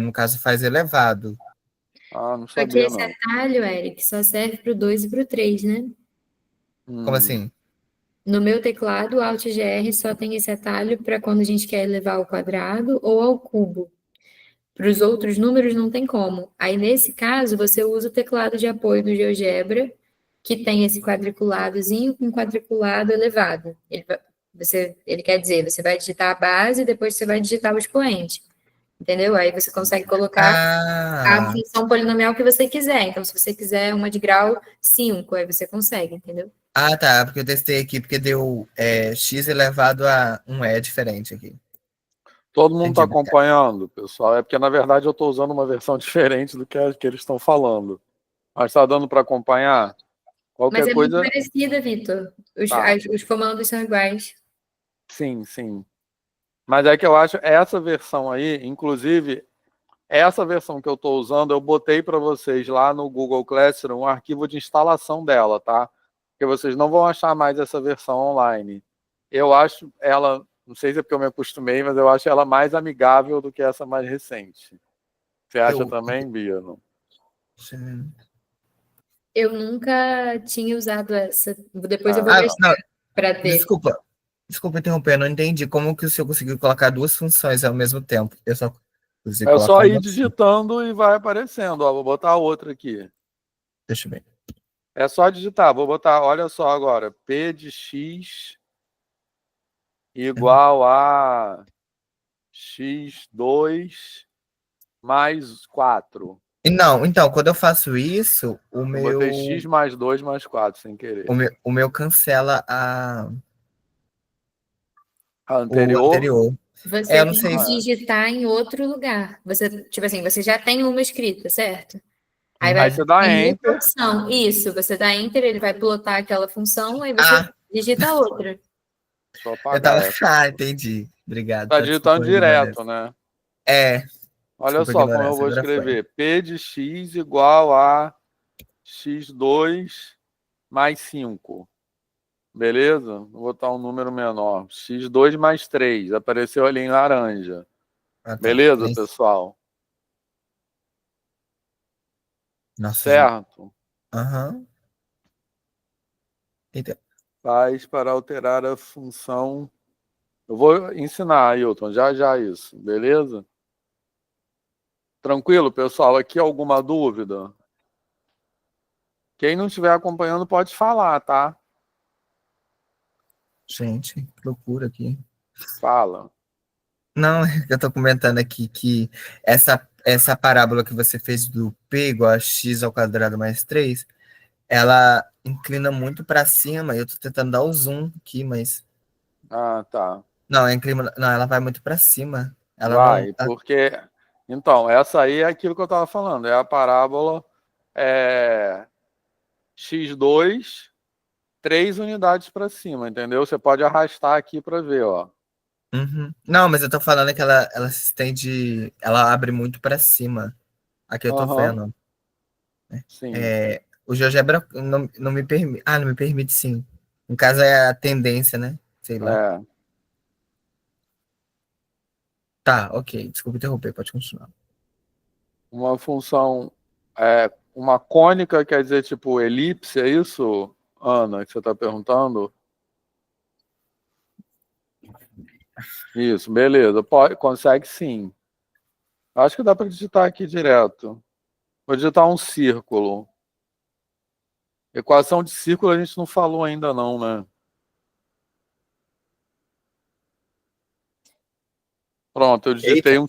no caso faz elevado. não Só que sabia esse não. atalho, Eric, só serve para o 2 e para o 3, né? Como assim? No meu teclado, o Alt GR só tem esse atalho para quando a gente quer elevar ao quadrado ou ao cubo. Para os outros números não tem como. Aí, nesse caso, você usa o teclado de apoio do GeoGebra, que tem esse quadriculadozinho com quadriculado elevado. Ele quer dizer, você vai digitar a base e depois você vai digitar o expoente. Entendeu? Aí você consegue colocar a Ah, função polinomial que você quiser. Então, se você quiser uma de grau 5, aí você consegue, entendeu? tá, porque eu testei aqui, porque deu x elevado a um E diferente aqui. Todo mundo está Entendi. acompanhando, pessoal. É porque, na verdade, eu estou usando uma versão diferente do que eles estão falando. Mas está dando para acompanhar? Mas Qualquer é muito coisa. parecida, Vitor. Tá. Os comandos são iguais. Sim, sim. Mas é que eu acho essa versão aí, inclusive, essa versão que eu estou usando, eu botei para vocês lá no Google Classroom um arquivo de instalação dela, tá? Porque vocês não vão achar mais essa versão online. Eu acho ela, não sei se é porque eu me acostumei, mas eu acho ela mais amigável do que essa mais recente. Você acha Eu, também, Bia? Não? Eu nunca tinha usado essa. Depois eu vou não, baixar para ter. desculpa interromper, eu não entendi como que o senhor conseguiu colocar duas funções ao mesmo tempo. Eu só consegui É só colocar ir uma só. digitando e vai aparecendo. Ó, vou botar outra aqui. Deixa eu ver. É só digitar. Vou botar, olha só agora. P de x igual a x2 mais 4. Não, então, quando eu faço isso, Eu botei x mais 2 mais 4 sem querer. o meu cancela A o anterior? anterior. Você Eu não tem sei. que digitar em outro lugar. Você, tipo assim, você já tem uma escrita, certo? Aí Aí vai você dá em outra enter. opção. Isso, você dá enter, ele vai plotar aquela função, aí você Ah, digita outra. Deixa eu eu tava. apagar essa. Ah, entendi. Obrigado. Tá Tá digitando desculpa a ignorância. direto, né? Olha Desculpa a só como eu ignorância, vou agora foi. escrever. P de x igual a x2 mais 5. Beleza? Vou botar um número menor. X2 mais 3. Apareceu ali em laranja. Ah, tá. Beleza, pessoal? Nossa, gente. Certo? Aham. Eita. Faz para alterar a função. Eu vou ensinar, Ailton, já já isso. Beleza? Tranquilo, pessoal? Aqui alguma dúvida? Quem não estiver acompanhando pode falar, tá? Gente, que loucura aqui. Fala. Não, eu tô comentando aqui que essa parábola que você fez do P igual a x ao quadrado mais 3, ela inclina muito para cima. Eu tô tentando dar o zoom aqui, mas. Ah, tá. Não, não, ela vai muito para cima. Ela não. Vai, porque. Então, essa aí é aquilo que eu estava falando. É a parábola x2, 3 unidades para cima, entendeu? Você pode arrastar aqui para ver, ó. Uhum. Não, mas eu tô falando que ela se estende. Ela abre muito para cima. Aqui eu tô Aham, vendo. sim. O GeoGebra não me permite. Ah, não me permite sim. No caso é a tendência, né? Sei lá. É. Tá, ok. Desculpa interromper, pode continuar. Uma função. Uma cônica quer dizer tipo elipse, é isso, Ana, que você está perguntando? Isso, beleza. Pode, consegue sim. Acho que dá para digitar aqui direto. Vou digitar um círculo. Equação de círculo a gente não falou ainda não, né? Pronto, eu digitei Eita, um.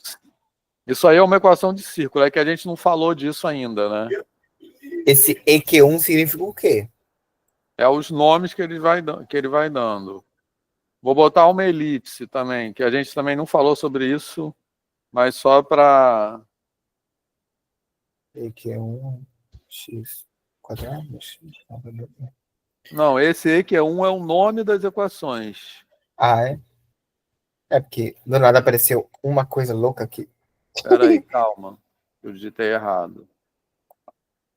Isso aí é uma equação de círculo, é que a gente não falou disso ainda, né? esse EQ1 significa o quê? É os nomes que que ele vai dando. Vou botar uma elipse também, que a gente também não falou sobre isso, mas só para. EQ1, x quadrado, x quadrado. Não, esse E que é um é o nome das equações. Ah, é? É porque do nada apareceu uma coisa louca aqui. Espera aí, calma. Eu digitei errado.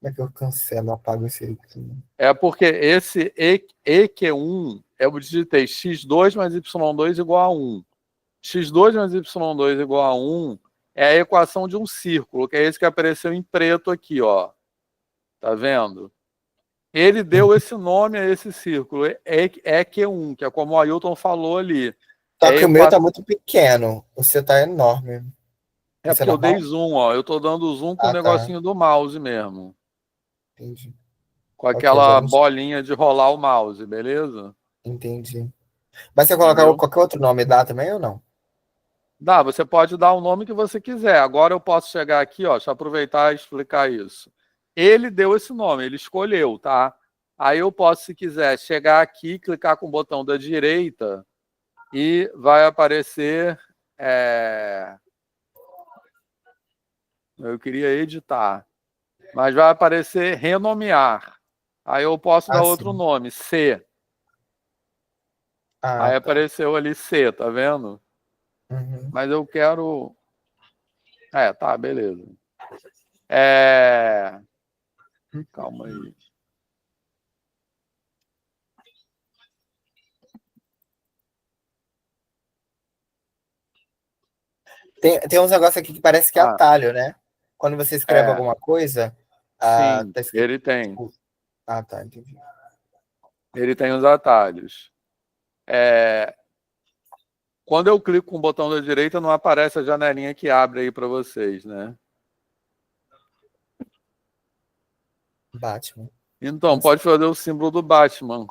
Como é que eu cancelo, apago esse aqui? É porque esse E que é 1, eu digitei x2 mais y2 igual a 1. X2 mais y2 igual a 1 é a equação de um círculo, que é esse que apareceu em preto aqui, ó. Tá vendo? Ele deu esse nome a esse círculo, EQ1, que é como o Ailton falou ali. Só É, que o meu tá muito pequeno, o seu tá enorme. é Isso é porque eu dei normal? zoom, ó. Eu tô dando zoom com o Ah, tá. negocinho do mouse mesmo. Entendi. Com Ok, aquela agora bolinha de rolar o mouse, beleza? entendi. Mas se eu colocar Entendeu? qualquer outro nome, dá também ou não? Dá, você pode dar o nome que você quiser. Agora eu posso chegar aqui, ó, deixa eu aproveitar e explicar isso. Ele deu esse nome, ele escolheu, tá? Aí eu posso, se quiser, chegar aqui, clicar com o botão da direita e vai aparecer. Eu queria editar, mas vai aparecer renomear. Aí eu posso dar Ah, outro sim. nome, C. Ah, Aí tá. apareceu ali C, tá vendo? Uhum. Mas eu quero. Tá, beleza. É... Calma aí. Tem uns negócios aqui que parece que é Ah, atalho, né? Quando você escreve é. alguma coisa, Sim, tá escrito. ele tem. Tipo, ah, tá, entendi. Ele tem os atalhos. É... Quando eu clico com o botão da direita, não aparece a janelinha que abre aí para vocês, né? Batman. Então, pode fazer o símbolo do Batman.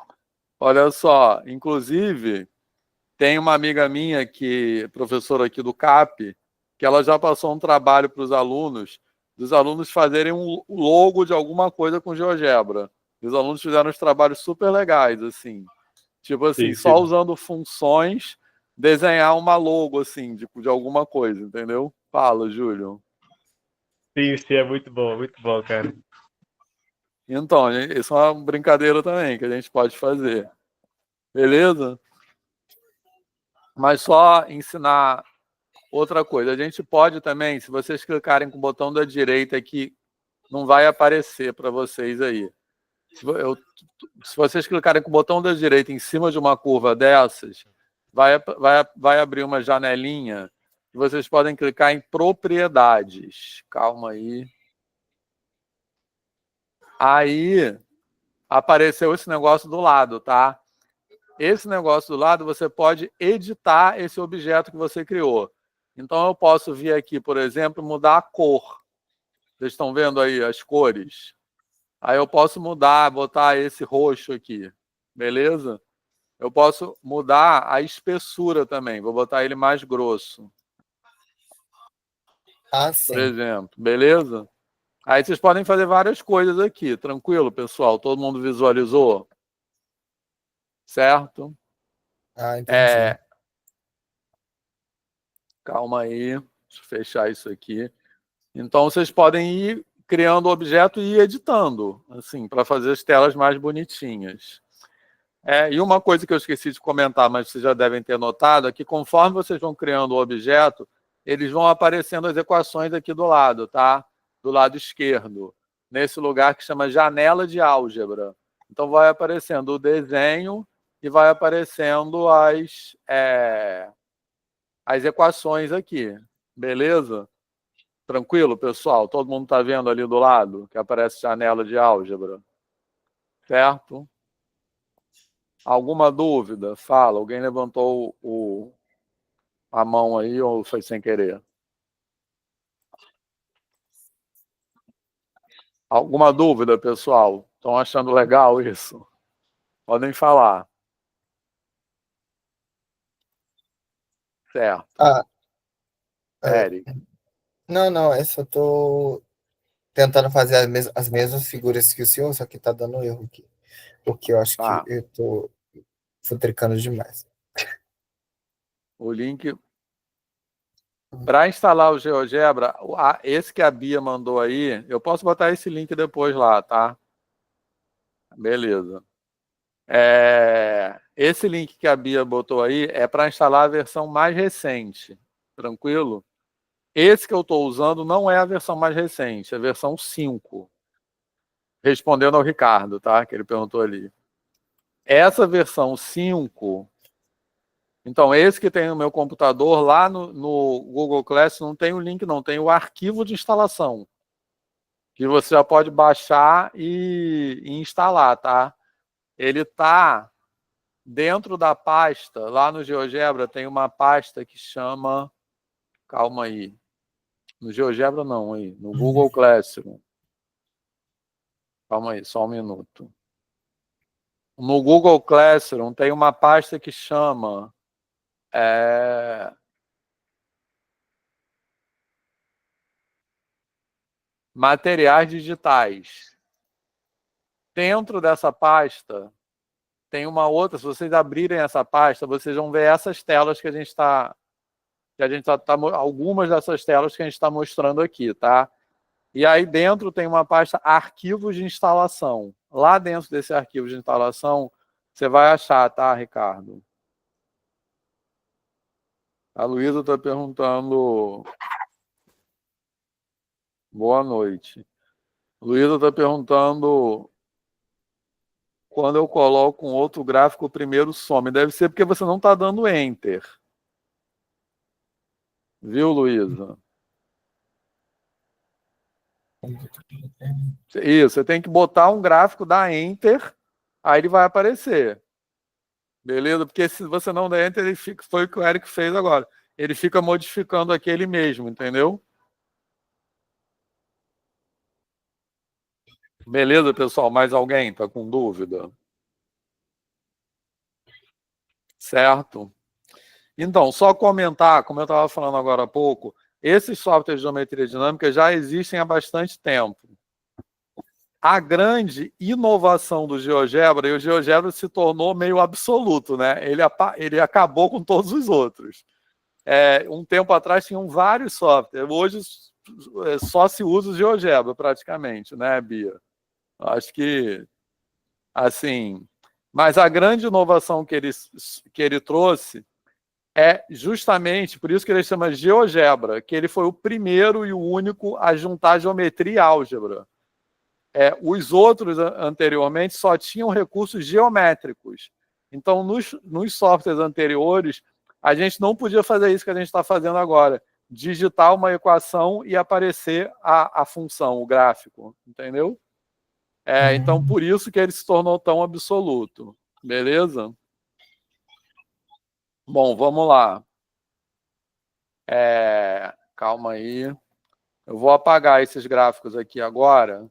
Olha só, inclusive, tem uma amiga minha, que professora aqui do CAP, que ela já passou um trabalho para os alunos, dos alunos fazerem um logo de alguma coisa com GeoGebra. Os alunos fizeram uns trabalhos super legais, assim. Tipo assim, Sim, só sim. usando funções, desenhar uma logo, assim, de alguma coisa, entendeu? Fala, Júlio. Sim, sim, é muito bom, cara. Então, isso é uma brincadeira também que a gente pode fazer. Beleza? Mas só ensinar outra coisa. A gente pode também, se vocês clicarem com o botão da direita aqui, não vai aparecer para vocês aí. Se vocês clicarem com o botão da direita em cima de uma curva dessas, vai abrir uma janelinha e vocês podem clicar em propriedades. Calma aí. Aí apareceu esse negócio do lado, tá? Esse negócio do lado, você pode editar esse objeto que você criou. Então, eu posso vir aqui, por exemplo, mudar a cor. Vocês estão vendo aí as cores? Aí eu posso mudar, botar esse roxo aqui. Beleza? Eu posso mudar a espessura também. Vou botar ele mais grosso, Ah, por sim. exemplo. Beleza? Aí vocês podem fazer várias coisas aqui. Tranquilo, pessoal? Todo mundo visualizou? Certo? Ah, entendi. É, calma aí. Deixa eu fechar isso aqui. Então, vocês podem ir criando o objeto e ir editando, assim, para fazer as telas mais bonitinhas. E uma coisa que eu esqueci de comentar, mas vocês já devem ter notado, é que conforme vocês vão criando o objeto, eles vão aparecendo as equações aqui do lado, tá? Do lado esquerdo, nesse lugar que chama janela de álgebra. Então, vai aparecendo o desenho e vai aparecendo as equações aqui, beleza? Tranquilo, pessoal? Todo mundo está vendo ali do lado que aparece janela de álgebra, certo? Alguma dúvida? Fala. Alguém levantou o... a mão aí ou foi sem querer? Alguma dúvida, pessoal? Estão achando legal isso? Podem falar. Certo. Eric. Não, essa eu tô tentando fazer as mesmas figuras que o senhor, só que tá dando erro aqui. Porque eu acho que Tá. eu tô futricando demais. O link. Para instalar o GeoGebra, esse que a Bia mandou aí, eu posso botar esse link depois lá, tá? Beleza. Esse link que a Bia botou aí é para instalar a versão mais recente. Tranquilo? Esse que eu estou usando não é a versão mais recente, é a versão 5. Respondendo ao Ricardo, tá? Que ele perguntou ali. Essa versão 5. Então, esse que tem no meu computador, lá no Google Classroom, não tem o link, não, tem o arquivo de instalação, que você já pode baixar e instalar, tá? Ele está dentro da pasta, lá no GeoGebra tem uma pasta que chama... Calma aí. No GeoGebra não, aí. No Google Classroom. Calma aí, só um minuto. No Google Classroom tem uma pasta que chama... materiais digitais. Dentro dessa pasta tem uma outra, se vocês abrirem essa pasta, vocês vão ver essas telas que a gente está algumas dessas telas que a gente está mostrando aqui, tá? E aí dentro tem uma pasta arquivos de instalação. Lá dentro desse arquivo de instalação, você vai achar, tá, Ricardo? A Luísa está perguntando... Boa noite. Luísa está perguntando... Quando eu coloco um outro gráfico, o primeiro some. Deve ser porque você não está dando Enter. Viu, Luísa? Isso, você tem que botar um gráfico, dar Enter, aí ele vai aparecer. Beleza? Porque se você não der Enter, ele fica, foi o que o Eric fez agora. Ele fica modificando aquele mesmo, entendeu? Beleza, pessoal? Mais alguém está com dúvida? Certo? Então, só comentar, como eu estava falando agora há pouco, esses softwares de geometria dinâmica já existem há bastante tempo. A grande inovação do GeoGebra, e o GeoGebra se tornou meio absoluto, né? Ele acabou com todos os outros. Um tempo atrás tinham vários softwares, hoje só se usa o GeoGebra praticamente, né, Bia? Acho que, assim... Mas a grande inovação que ele trouxe é justamente, por isso que ele chama GeoGebra, que ele foi o primeiro e o único a juntar geometria e álgebra. Os outros, anteriormente, só tinham recursos geométricos. Então, nos softwares anteriores, a gente não podia fazer isso que a gente está fazendo agora. Digitar uma equação e aparecer a função, o gráfico. Entendeu? Então, por isso que ele se tornou tão absoluto. Beleza? Bom, vamos lá. Calma aí. Eu vou apagar esses gráficos aqui agora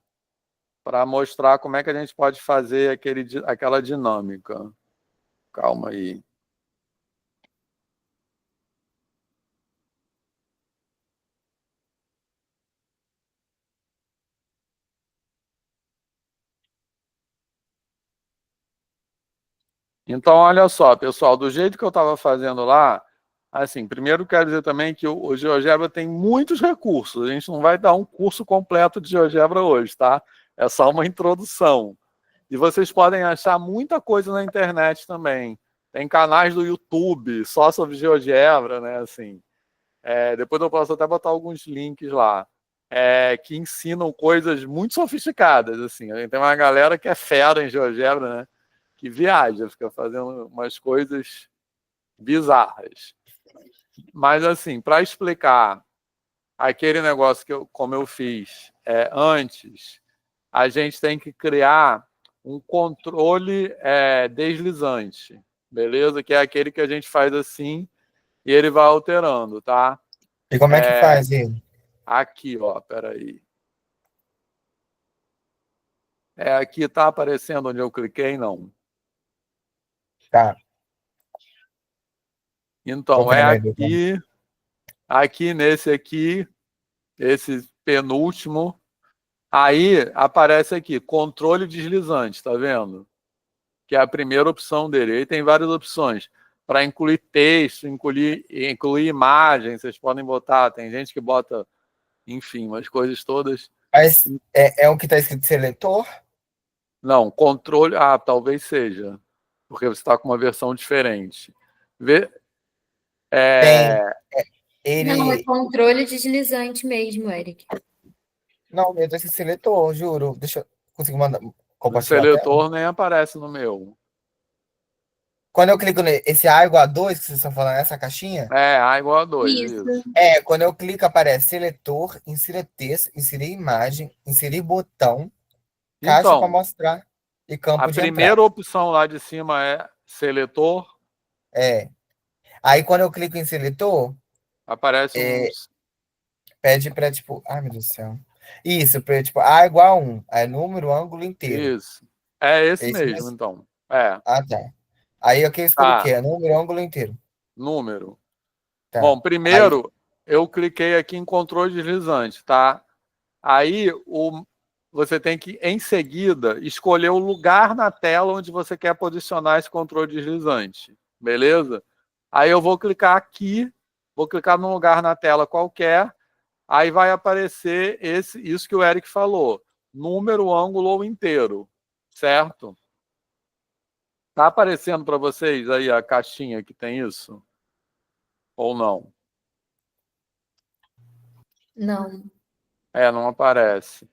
para mostrar como é que a gente pode fazer aquela dinâmica. Calma aí. Então, olha só, pessoal, do jeito que eu estava fazendo lá, assim, primeiro quero dizer também que o GeoGebra tem muitos recursos. A gente não vai dar um curso completo de GeoGebra hoje, tá? É só uma introdução. E vocês podem achar muita coisa na internet também. Tem canais do YouTube só sobre GeoGebra, né? Assim, depois eu posso até botar alguns links lá, que ensinam coisas muito sofisticadas. Assim. Tem uma galera que é fera em GeoGebra, né? Que viaja, fica fazendo umas coisas bizarras. Mas, assim, para explicar aquele negócio como eu fiz antes, a gente tem que criar um controle deslizante, beleza? Que é aquele que a gente faz assim e ele vai alterando, tá? E como é que faz ele? Aqui, ó, peraí. Aqui tá aparecendo onde eu cliquei, não. Tá, tô Então, vendo aí, doutor. aqui nesse aqui, esse penúltimo, aí aparece aqui, controle deslizante, tá vendo? Que é a primeira opção dele. Aí tem várias opções para incluir texto, incluir imagem, vocês podem botar, tem gente que bota, enfim, umas coisas todas. Mas é o que está escrito seletor? Não, controle, talvez seja, porque você está com uma versão diferente. Vê, Tem. Não, é Ele. controle deslizante mesmo, Eric. Não, meu Deus, esse seletor, juro. Deixa eu conseguir mandar, o compartilhar a tela. seletor nem aparece no meu. Quando eu clico nesse A igual a 2, que vocês estão falando, nessa caixinha, A igual a 2, Isso. isso. quando eu clico, aparece seletor, inserir texto, inserir imagem, inserir botão, caixa para Então, mostrar e campo a de entrada. primeira opção lá de cima é seletor, Aí quando eu clico em seletor, aparece pede para, tipo, ai meu Deus do céu. Isso, para, tipo, A igual a 1. É número, ângulo inteiro. Isso. É esse É isso mesmo, mesmo? então. Ah, tá. Aí aqui eu escolho o quê? Tá. É número, ângulo inteiro. Número. Tá. Bom, primeiro eu cliquei aqui em controle deslizante, tá? Aí você tem que, em seguida, escolher o lugar na tela onde você quer posicionar esse controle deslizante. Beleza? Aí eu vou clicar aqui, vou clicar num lugar na tela qualquer, aí vai aparecer isso que o Eric falou. Número, ângulo ou inteiro. Certo? Tá aparecendo para vocês aí a caixinha que tem isso? Ou não? Não. Não aparece.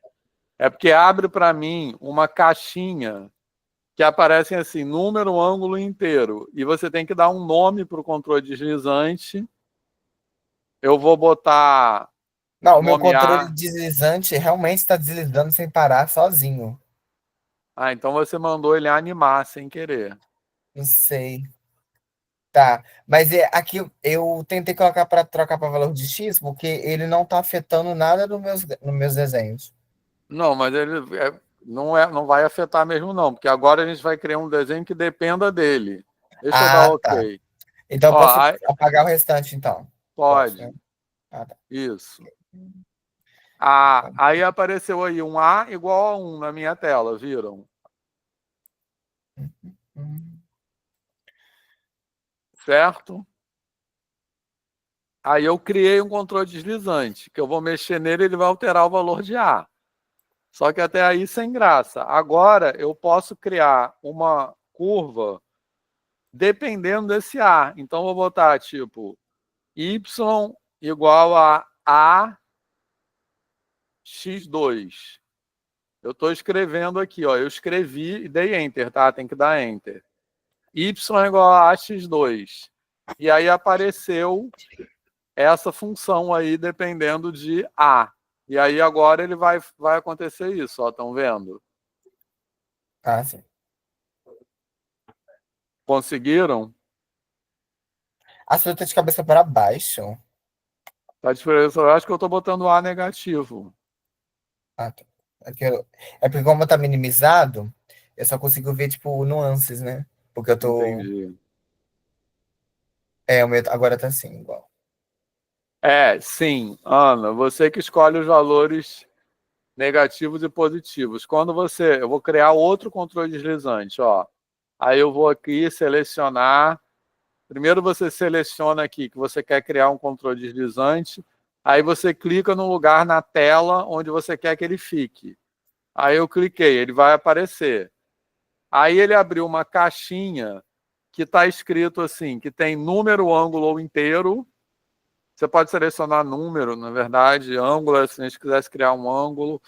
É porque abre para mim uma caixinha que aparecem assim, número, ângulo inteiro. E você tem que dar um nome para o controle deslizante. Eu vou botar Não, o meu controle nomear. deslizante realmente está deslizando sem parar sozinho. Então você mandou ele animar sem querer. Não sei. Tá, mas aqui eu tentei colocar para trocar para valor de X, porque ele não está afetando nada nos meus desenhos. Não, mas ele não vai afetar mesmo não, porque agora a gente vai criar um desenho que dependa dele. Deixa eu dar Tá. OK. Então eu Ó, posso apagar o restante, então. Posso, pode. né? Tá. Isso. Aí apareceu aí um A igual a 1 na minha tela, viram? Certo? Aí eu criei um controle deslizante, que eu vou mexer nele, ele vai alterar o valor de A. Só que até aí sem graça. Agora eu posso criar uma curva dependendo desse A. Então eu vou botar tipo Y igual a x2. Eu estou escrevendo aqui, ó. Eu escrevi e dei Enter, tá? Tem que dar Enter. Y igual a x2. E aí apareceu essa função aí dependendo de A. E aí agora ele vai acontecer isso, ó, estão vendo? Ah, sim. Conseguiram? A sua tá de cabeça para baixo. Tá diferença? Eu acho que eu estou botando A negativo. Tá. É porque como tá minimizado, eu só consigo ver, tipo, nuances, né? Porque eu tô... Entendi. O meu agora tá assim, igual. Sim, Ana, você que escolhe os valores negativos e positivos. Eu vou criar outro controle deslizante, ó. Aí eu vou aqui selecionar. Primeiro você seleciona aqui que você quer criar um controle deslizante. Aí você clica no lugar na tela onde você quer que ele fique. Aí eu cliquei, ele vai aparecer. Aí ele abriu uma caixinha que está escrito assim, que tem número, ângulo ou inteiro. Você pode selecionar número, na verdade, ângulo, se a gente quisesse criar um ângulo.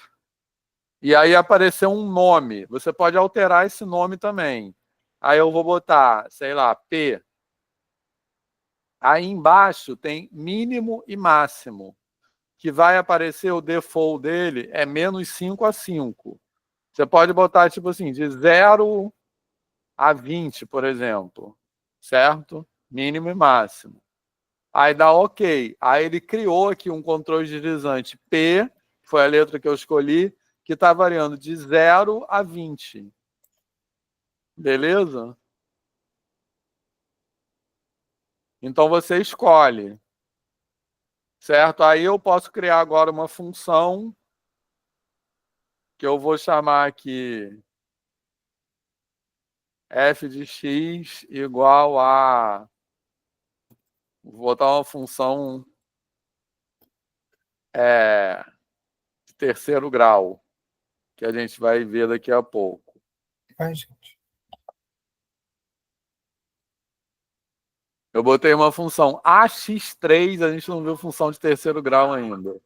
E aí apareceu um nome. Você pode alterar esse nome também. Aí eu vou botar, sei lá, P. Aí embaixo tem mínimo e máximo, que vai aparecer o default dele é menos 5 a 5. Você pode botar, tipo assim, de 0 a 20, por exemplo. Certo? Mínimo e máximo. Aí dá OK. Aí ele criou aqui um controle deslizante P, que foi a letra que eu escolhi, que está variando de 0 a 20. Beleza? Então você escolhe. Certo? Aí eu posso criar agora uma função que eu vou chamar aqui f de x igual a... Vou botar uma função de terceiro grau, que a gente vai ver daqui a pouco. Ai, gente. Eu botei uma função ax3, a gente não viu função de terceiro grau ainda.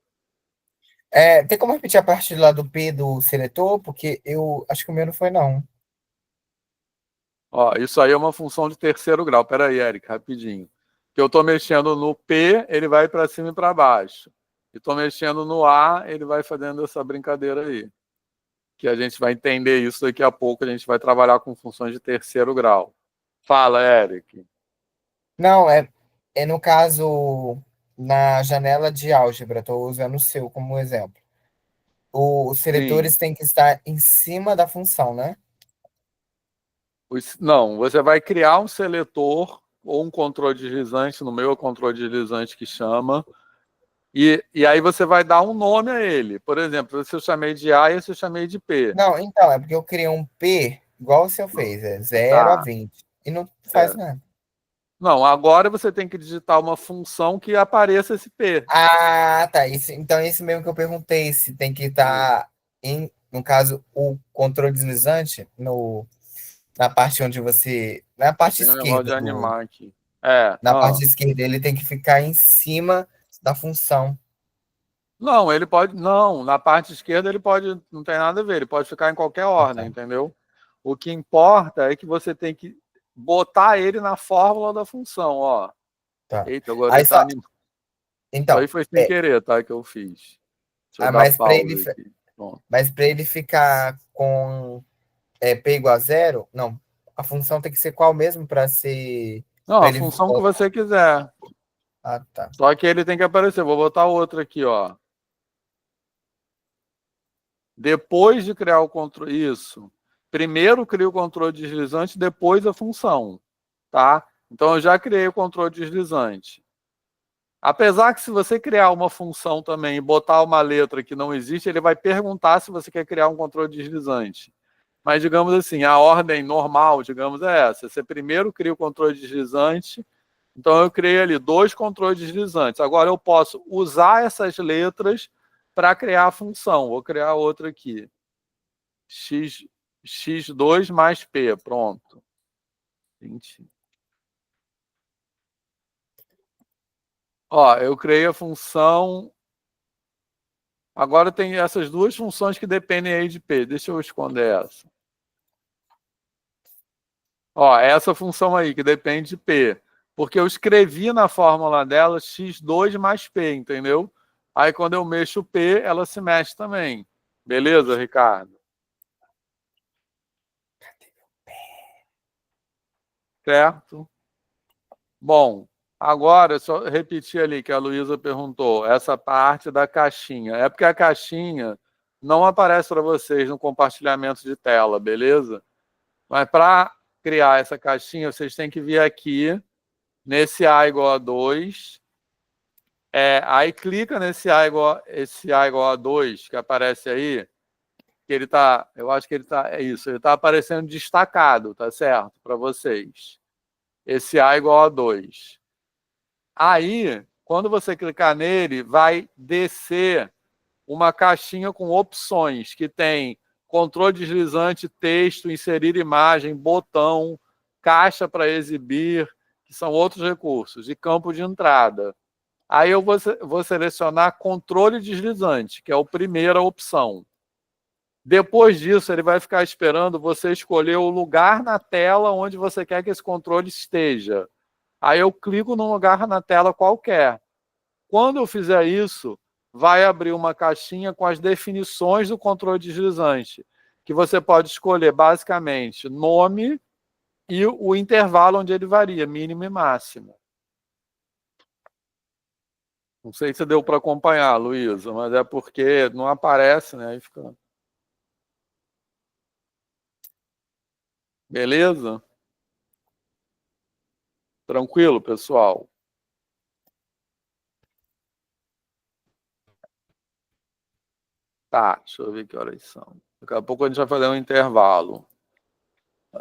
Tem como repetir a parte lá do P do seletor? Porque eu acho que o meu não foi, não. Ó, isso aí é uma função de terceiro grau. Pera aí, Eric, rapidinho. Que eu estou mexendo no P, ele vai para cima e para baixo. E estou mexendo no A, ele vai fazendo essa brincadeira aí. Que a gente vai entender isso daqui a pouco, a gente vai trabalhar com funções de terceiro grau. Fala, Eric. Não, é no caso, na janela de álgebra, estou usando o seu como exemplo. Os seletores Sim. têm que estar em cima da função, né? Não, você vai criar um seletor ou um controle deslizante, no meu é controle deslizante que chama, e aí você vai dar um nome a ele. Por exemplo, esse eu chamei de A e esse eu chamei de P. Não, então, é porque eu criei um P igual o seu fez, 0 a Tá. 20. E não faz É. nada. Não, agora você tem que digitar uma função que apareça esse P. Ah, tá. Então, esse mesmo que eu perguntei, se tem que estar, no caso, o controle deslizante, na parte onde você. Na parte Tem um negócio de esquerda animar aqui. na parte esquerda, ele tem que ficar em cima da função. Não, ele pode. Não, na parte esquerda ele pode. Não tem nada a ver, ele pode ficar em qualquer ordem, Tá. entendeu? O que importa é que você tem que botar ele na fórmula da função, ó. Tá. Eita, agora Aí ele tá só. animado. Isso Então, aí foi sem querer, tá? Que eu fiz. Deixa eu dar mas para pausa ele, aqui. Pronto. ficar com P igual a zero, não. A função tem que ser qual mesmo para ser. Não, Pra a ele. função que você quiser. Ah, tá. Só que ele tem que aparecer. Vou botar outra aqui, ó. Depois de criar o controle. Isso. Primeiro cria o controle deslizante, depois a função. Tá? Então eu já criei o controle deslizante. Apesar que se você criar uma função também e botar uma letra que não existe, ele vai perguntar se você quer criar um controle deslizante. Mas, digamos assim, a ordem normal, digamos, é essa. Você primeiro cria o controle deslizante, então eu criei ali 2 controles deslizantes. Agora eu posso usar essas letras para criar a função. Vou criar outra aqui. X2 mais P, pronto. 20. Ó, eu criei a função. Agora tem essas 2 funções que dependem aí de P. Deixa eu esconder essa. Ó, essa função aí que depende de P. Porque eu escrevi na fórmula dela x2 mais P, entendeu? Aí quando eu mexo o P, ela se mexe também. Beleza, Ricardo? Certo? Bom, agora, só repetir ali que a Luísa perguntou, essa parte da caixinha. É porque a caixinha não aparece para vocês no compartilhamento de tela, beleza? Mas para criar essa caixinha, vocês têm que vir aqui, nesse A igual a 2. Aí clica nesse esse A igual a 2, que aparece aí, que ele tá, eu acho que ele tá, é isso, ele tá aparecendo destacado, tá certo? Para vocês. Esse A igual a 2. Aí, quando você clicar nele, vai descer uma caixinha com opções, que tem controle deslizante, texto, inserir imagem, botão, caixa para exibir, que são outros recursos, e campo de entrada. Aí eu vou selecionar controle deslizante, que é a primeira opção. Depois disso, ele vai ficar esperando você escolher o lugar na tela onde você quer que esse controle esteja. Aí eu clico num lugar na tela qualquer. Quando eu fizer isso, vai abrir uma caixinha com as definições do controle deslizante, que você pode escolher basicamente nome e o intervalo onde ele varia, mínimo e máximo. Não sei se deu para acompanhar, Luísa, mas é porque não aparece, né? Aí fica... Beleza? Tranquilo, pessoal? Tá, deixa eu ver que horas são. Daqui a pouco a gente vai fazer um intervalo.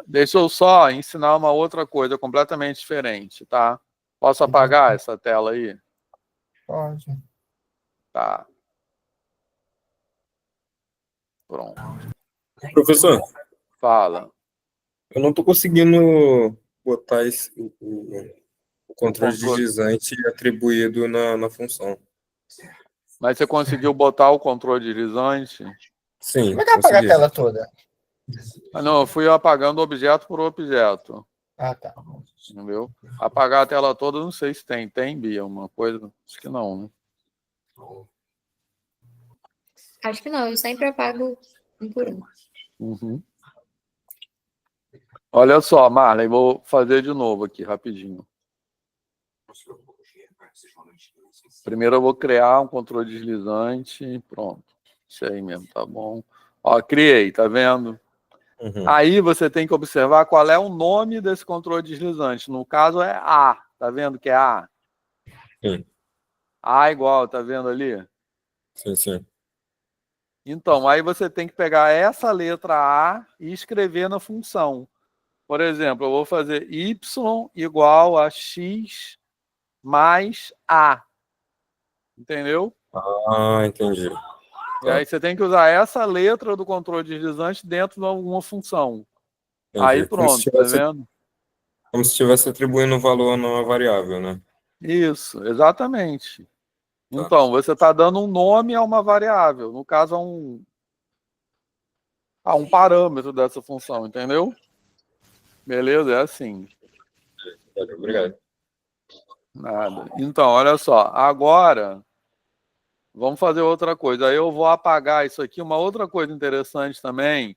Deixa eu só ensinar uma outra coisa completamente diferente, tá? Posso apagar essa tela aí? Pode. Tá. Pronto. Professor, Fala. eu não estou conseguindo botar o controle controle. deslizante atribuído na função. Mas você conseguiu botar o controle deslizante? Sim, Como é que apaga a consegui. tela toda? Ah, não, eu fui apagando objeto por objeto. Ah, tá. Entendeu? Apagar a tela toda, não sei se tem. Tem, Bia, uma coisa? Acho que não, né? Acho que não, eu sempre apago um por um. Uhum. Olha só, Marley, vou fazer de novo aqui, rapidinho. Primeiro eu vou criar um controle deslizante. Pronto. Isso aí mesmo, tá bom. Ó, criei, tá vendo? Uhum. Aí você tem que observar qual é o nome desse controle deslizante. No caso é A. Tá vendo que é A? Sim. A igual, tá vendo ali? Sim, sim. Então, aí você tem que pegar essa letra A e escrever na função. Por exemplo, eu vou fazer y igual a x mais A. Entendeu? Ah, entendi. E aí você tem que usar essa letra do controle deslizante dentro de alguma função. Aí Entendi. pronto, tá vendo? Como se estivesse atribuindo um valor numa variável, né? Isso, exatamente. Tá. Então, você está dando um nome a uma variável. No caso, a um parâmetro dessa função, entendeu? Beleza? É assim. Obrigado. Nada. Então, olha só. Agora, vamos fazer outra coisa. Aí eu vou apagar isso aqui. Uma outra coisa interessante também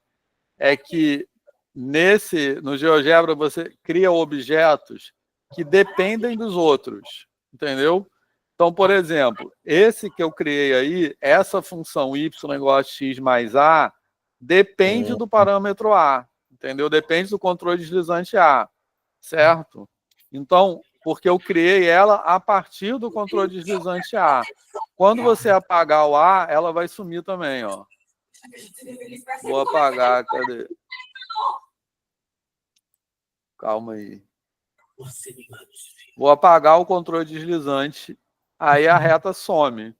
é que no GeoGebra você cria objetos que dependem dos outros, entendeu? Então, por exemplo, esse que eu criei aí, essa função y igual a x mais a, depende do parâmetro a, entendeu? Depende do controle deslizante a, certo? Então, porque eu criei ela a partir do controle deslizante a. Quando você apagar o a, ela vai sumir também, ó. Vou apagar, cadê? Calma aí. Vou apagar o controle deslizante, aí a reta some.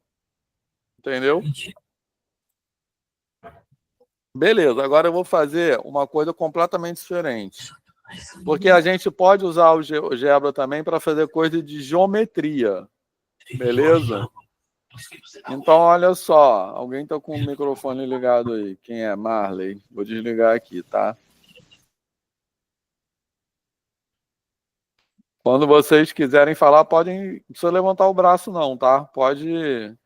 Entendeu? Beleza, agora eu vou fazer uma coisa completamente diferente. Porque a gente pode usar o GeoGebra também para fazer coisa de geometria. Beleza? Então, olha só. Alguém está com o microfone ligado aí. Quem é? Marley. Vou desligar aqui, tá? Quando vocês quiserem falar, podem... Não precisa levantar o braço não, tá? Pode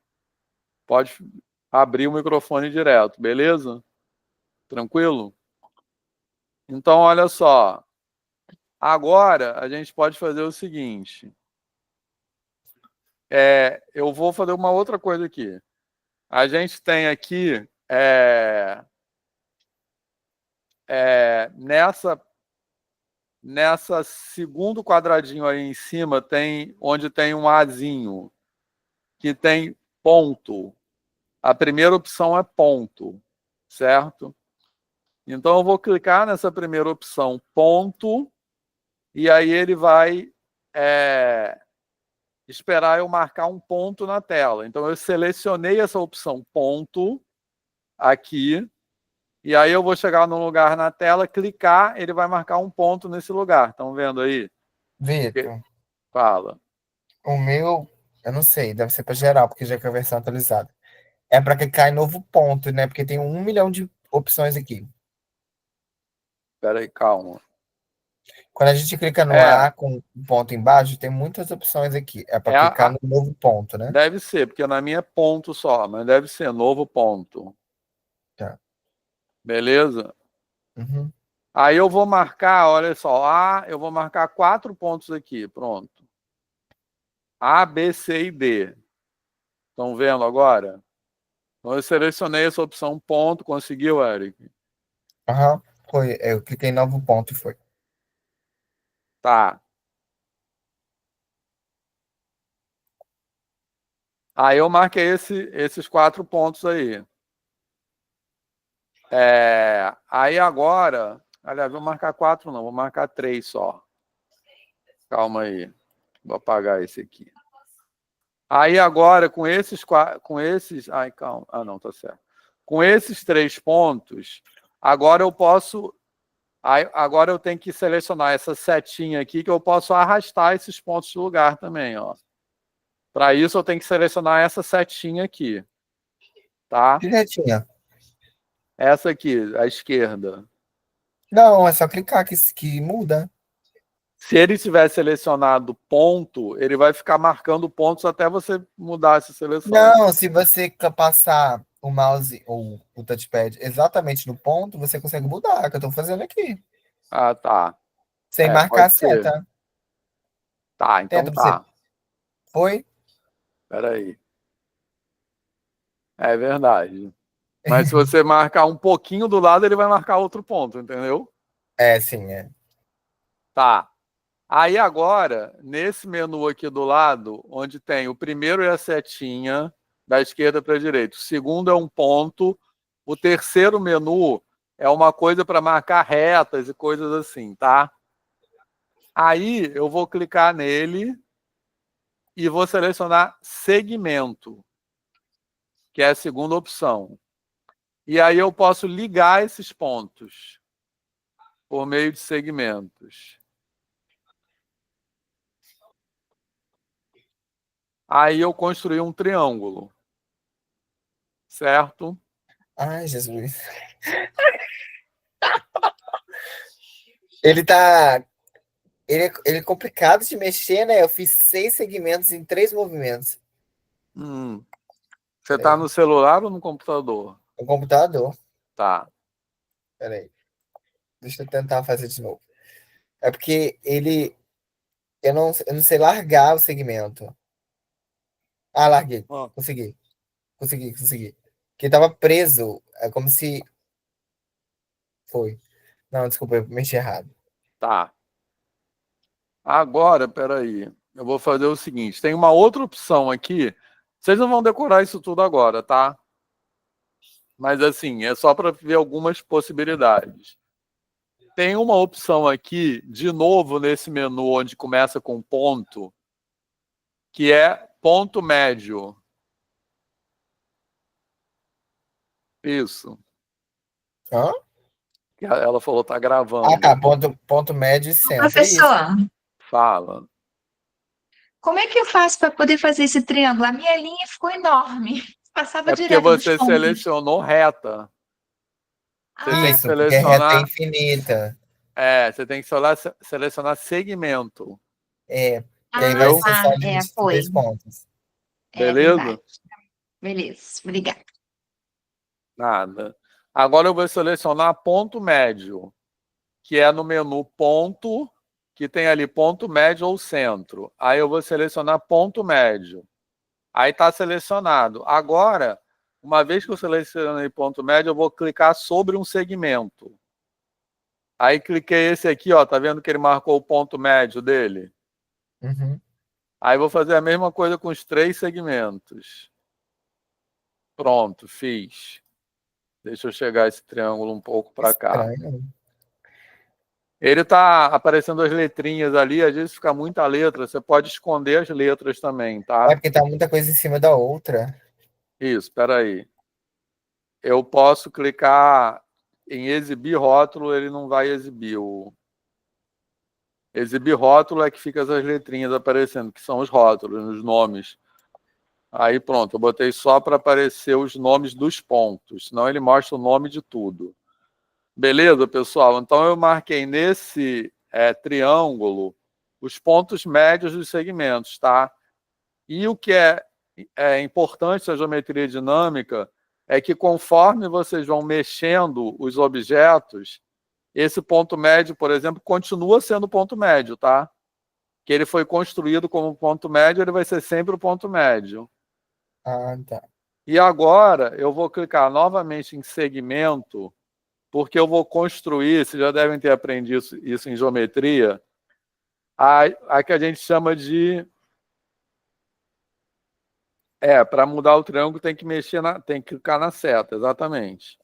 abrir o microfone direto, beleza? Tranquilo? Então, olha só. Agora, a gente pode fazer o seguinte. Eu vou fazer uma outra coisa aqui. A gente tem aqui, nessa segundo quadradinho aí em cima, onde tem um azinho, que tem ponto. A primeira opção é ponto, certo? Então, eu vou clicar nessa primeira opção, ponto, e aí ele vai esperar eu marcar um ponto na tela. Então, eu selecionei essa opção ponto aqui, e aí eu vou chegar num lugar na tela, clicar, ele vai marcar um ponto nesse lugar. Estão vendo aí? Vitor, Fala. o meu, eu não sei, deve ser para geral, porque já que é a versão atualizada. É para clicar em novo ponto, né? Porque tem 1 milhão de opções aqui. Espera aí, calma. Quando a gente clica no A com um ponto embaixo, tem muitas opções aqui. É para clicar no novo ponto, né? Deve ser, porque na minha é ponto só, mas deve ser novo ponto. Tá. Beleza? Uhum. Aí eu vou marcar, olha só, eu vou marcar 4 pontos aqui, pronto. A, B, C e D. Estão vendo agora? Então, eu selecionei essa opção ponto. Conseguiu, Eric? Aham, foi. Eu cliquei em novo ponto e foi. Tá. Aí eu marquei esses 4 pontos aí. Aí agora, aliás, vou marcar 4 não, vou marcar 3 só. Calma aí. Vou apagar esse aqui. Aí agora, com esses. Ai, calma. Ah, não, tá certo. Com esses 3 pontos, agora eu posso. Agora eu tenho que selecionar essa setinha aqui, que eu posso arrastar esses pontos de lugar também, ó. Para isso, eu tenho que selecionar essa setinha aqui. Tá? Que já tinha. Essa aqui, à esquerda. Não, é só clicar que muda. Se ele tiver selecionado ponto, ele vai ficar marcando pontos até você mudar essa seleção. Não, se você passar o mouse ou o touchpad exatamente no ponto, você consegue mudar, é o que eu tô fazendo aqui. Ah, tá. Sem marcar a Pode ser. seta. Tá, então Tenta você. tá. Foi? Espera aí. É verdade. Mas se você marcar um pouquinho do lado, ele vai marcar outro ponto, entendeu? É, sim, é. Tá. Aí agora, nesse menu aqui do lado, onde tem o primeiro é a setinha, da esquerda para a direita. O segundo é um ponto. O terceiro menu é uma coisa para marcar retas e coisas assim, tá? Aí eu vou clicar nele e vou selecionar segmento, que é a segunda opção. E aí eu posso ligar esses pontos por meio de segmentos. Aí eu construí um triângulo, certo? Ai, Jesus. Ele tá. Ele é complicado de mexer, né? Eu fiz 6 segmentos em 3 movimentos. Você está no celular ou no computador? No computador. Tá. Peraí. Deixa eu tentar fazer de novo. É porque ele. Eu não sei largar o segmento. Ah, larguei. Ó. Consegui. Consegui. Porque tava preso. É como se. Foi. Não, desculpa, eu mexi errado. Tá. Agora, peraí. Eu vou fazer o seguinte. Tem uma outra opção aqui. Vocês não vão decorar isso tudo agora, tá? Mas assim, é só para ver algumas possibilidades. Tem uma opção aqui, de novo, nesse menu onde começa com ponto, que é ponto médio. Isso. Hã? Ela falou, tá gravando. Ah, tá. Ponto médio e centro. É isso. Professor, Fala. como é que eu faço para poder fazer esse triângulo? A minha linha ficou enorme. Passava É porque direto dos você pontos. selecionou reta. Você tem que Isso, porque reta é selecionar. infinita. Você tem que selecionar segmento. É. E aí vai Entendeu? ser só de foi. 23 pontos. É Beleza? verdade. Beleza, obrigada. Nada. Agora eu vou selecionar ponto médio, que é no menu ponto, que tem ali ponto médio ou centro. Aí eu vou selecionar ponto médio. Aí está selecionado. Agora, uma vez que eu selecionei ponto médio, eu vou clicar sobre um segmento. Aí cliquei esse aqui, ó, tá vendo que ele marcou o ponto médio dele? Uhum. Aí vou fazer a mesma coisa com os 3 segmentos. Pronto, fiz. Deixa eu chegar esse triângulo um pouco para cá. Estranho. Ele está aparecendo as letrinhas ali, às vezes fica muita letra, você pode esconder as letras também, tá? É porque tá muita coisa em cima da outra. Isso, espera aí. Eu posso clicar em exibir rótulo, ele não vai exibir. Exibir rótulo é que fica essas letrinhas aparecendo, que são os rótulos, os nomes. Aí pronto, eu botei só para aparecer os nomes dos pontos, senão ele mostra o nome de tudo. Beleza, pessoal? Então eu marquei nesse triângulo os pontos médios dos segmentos, tá? E o que é importante na geometria dinâmica é que conforme vocês vão mexendo os objetos, esse ponto médio, por exemplo, continua sendo ponto médio, tá? Que ele foi construído como ponto médio, ele vai ser sempre o ponto médio. Ah, tá. E agora eu vou clicar novamente em segmento, porque eu vou construir, vocês já devem ter aprendido isso em geometria, a que a gente chama de... para mudar o triângulo tem que tem que clicar na seta, exatamente.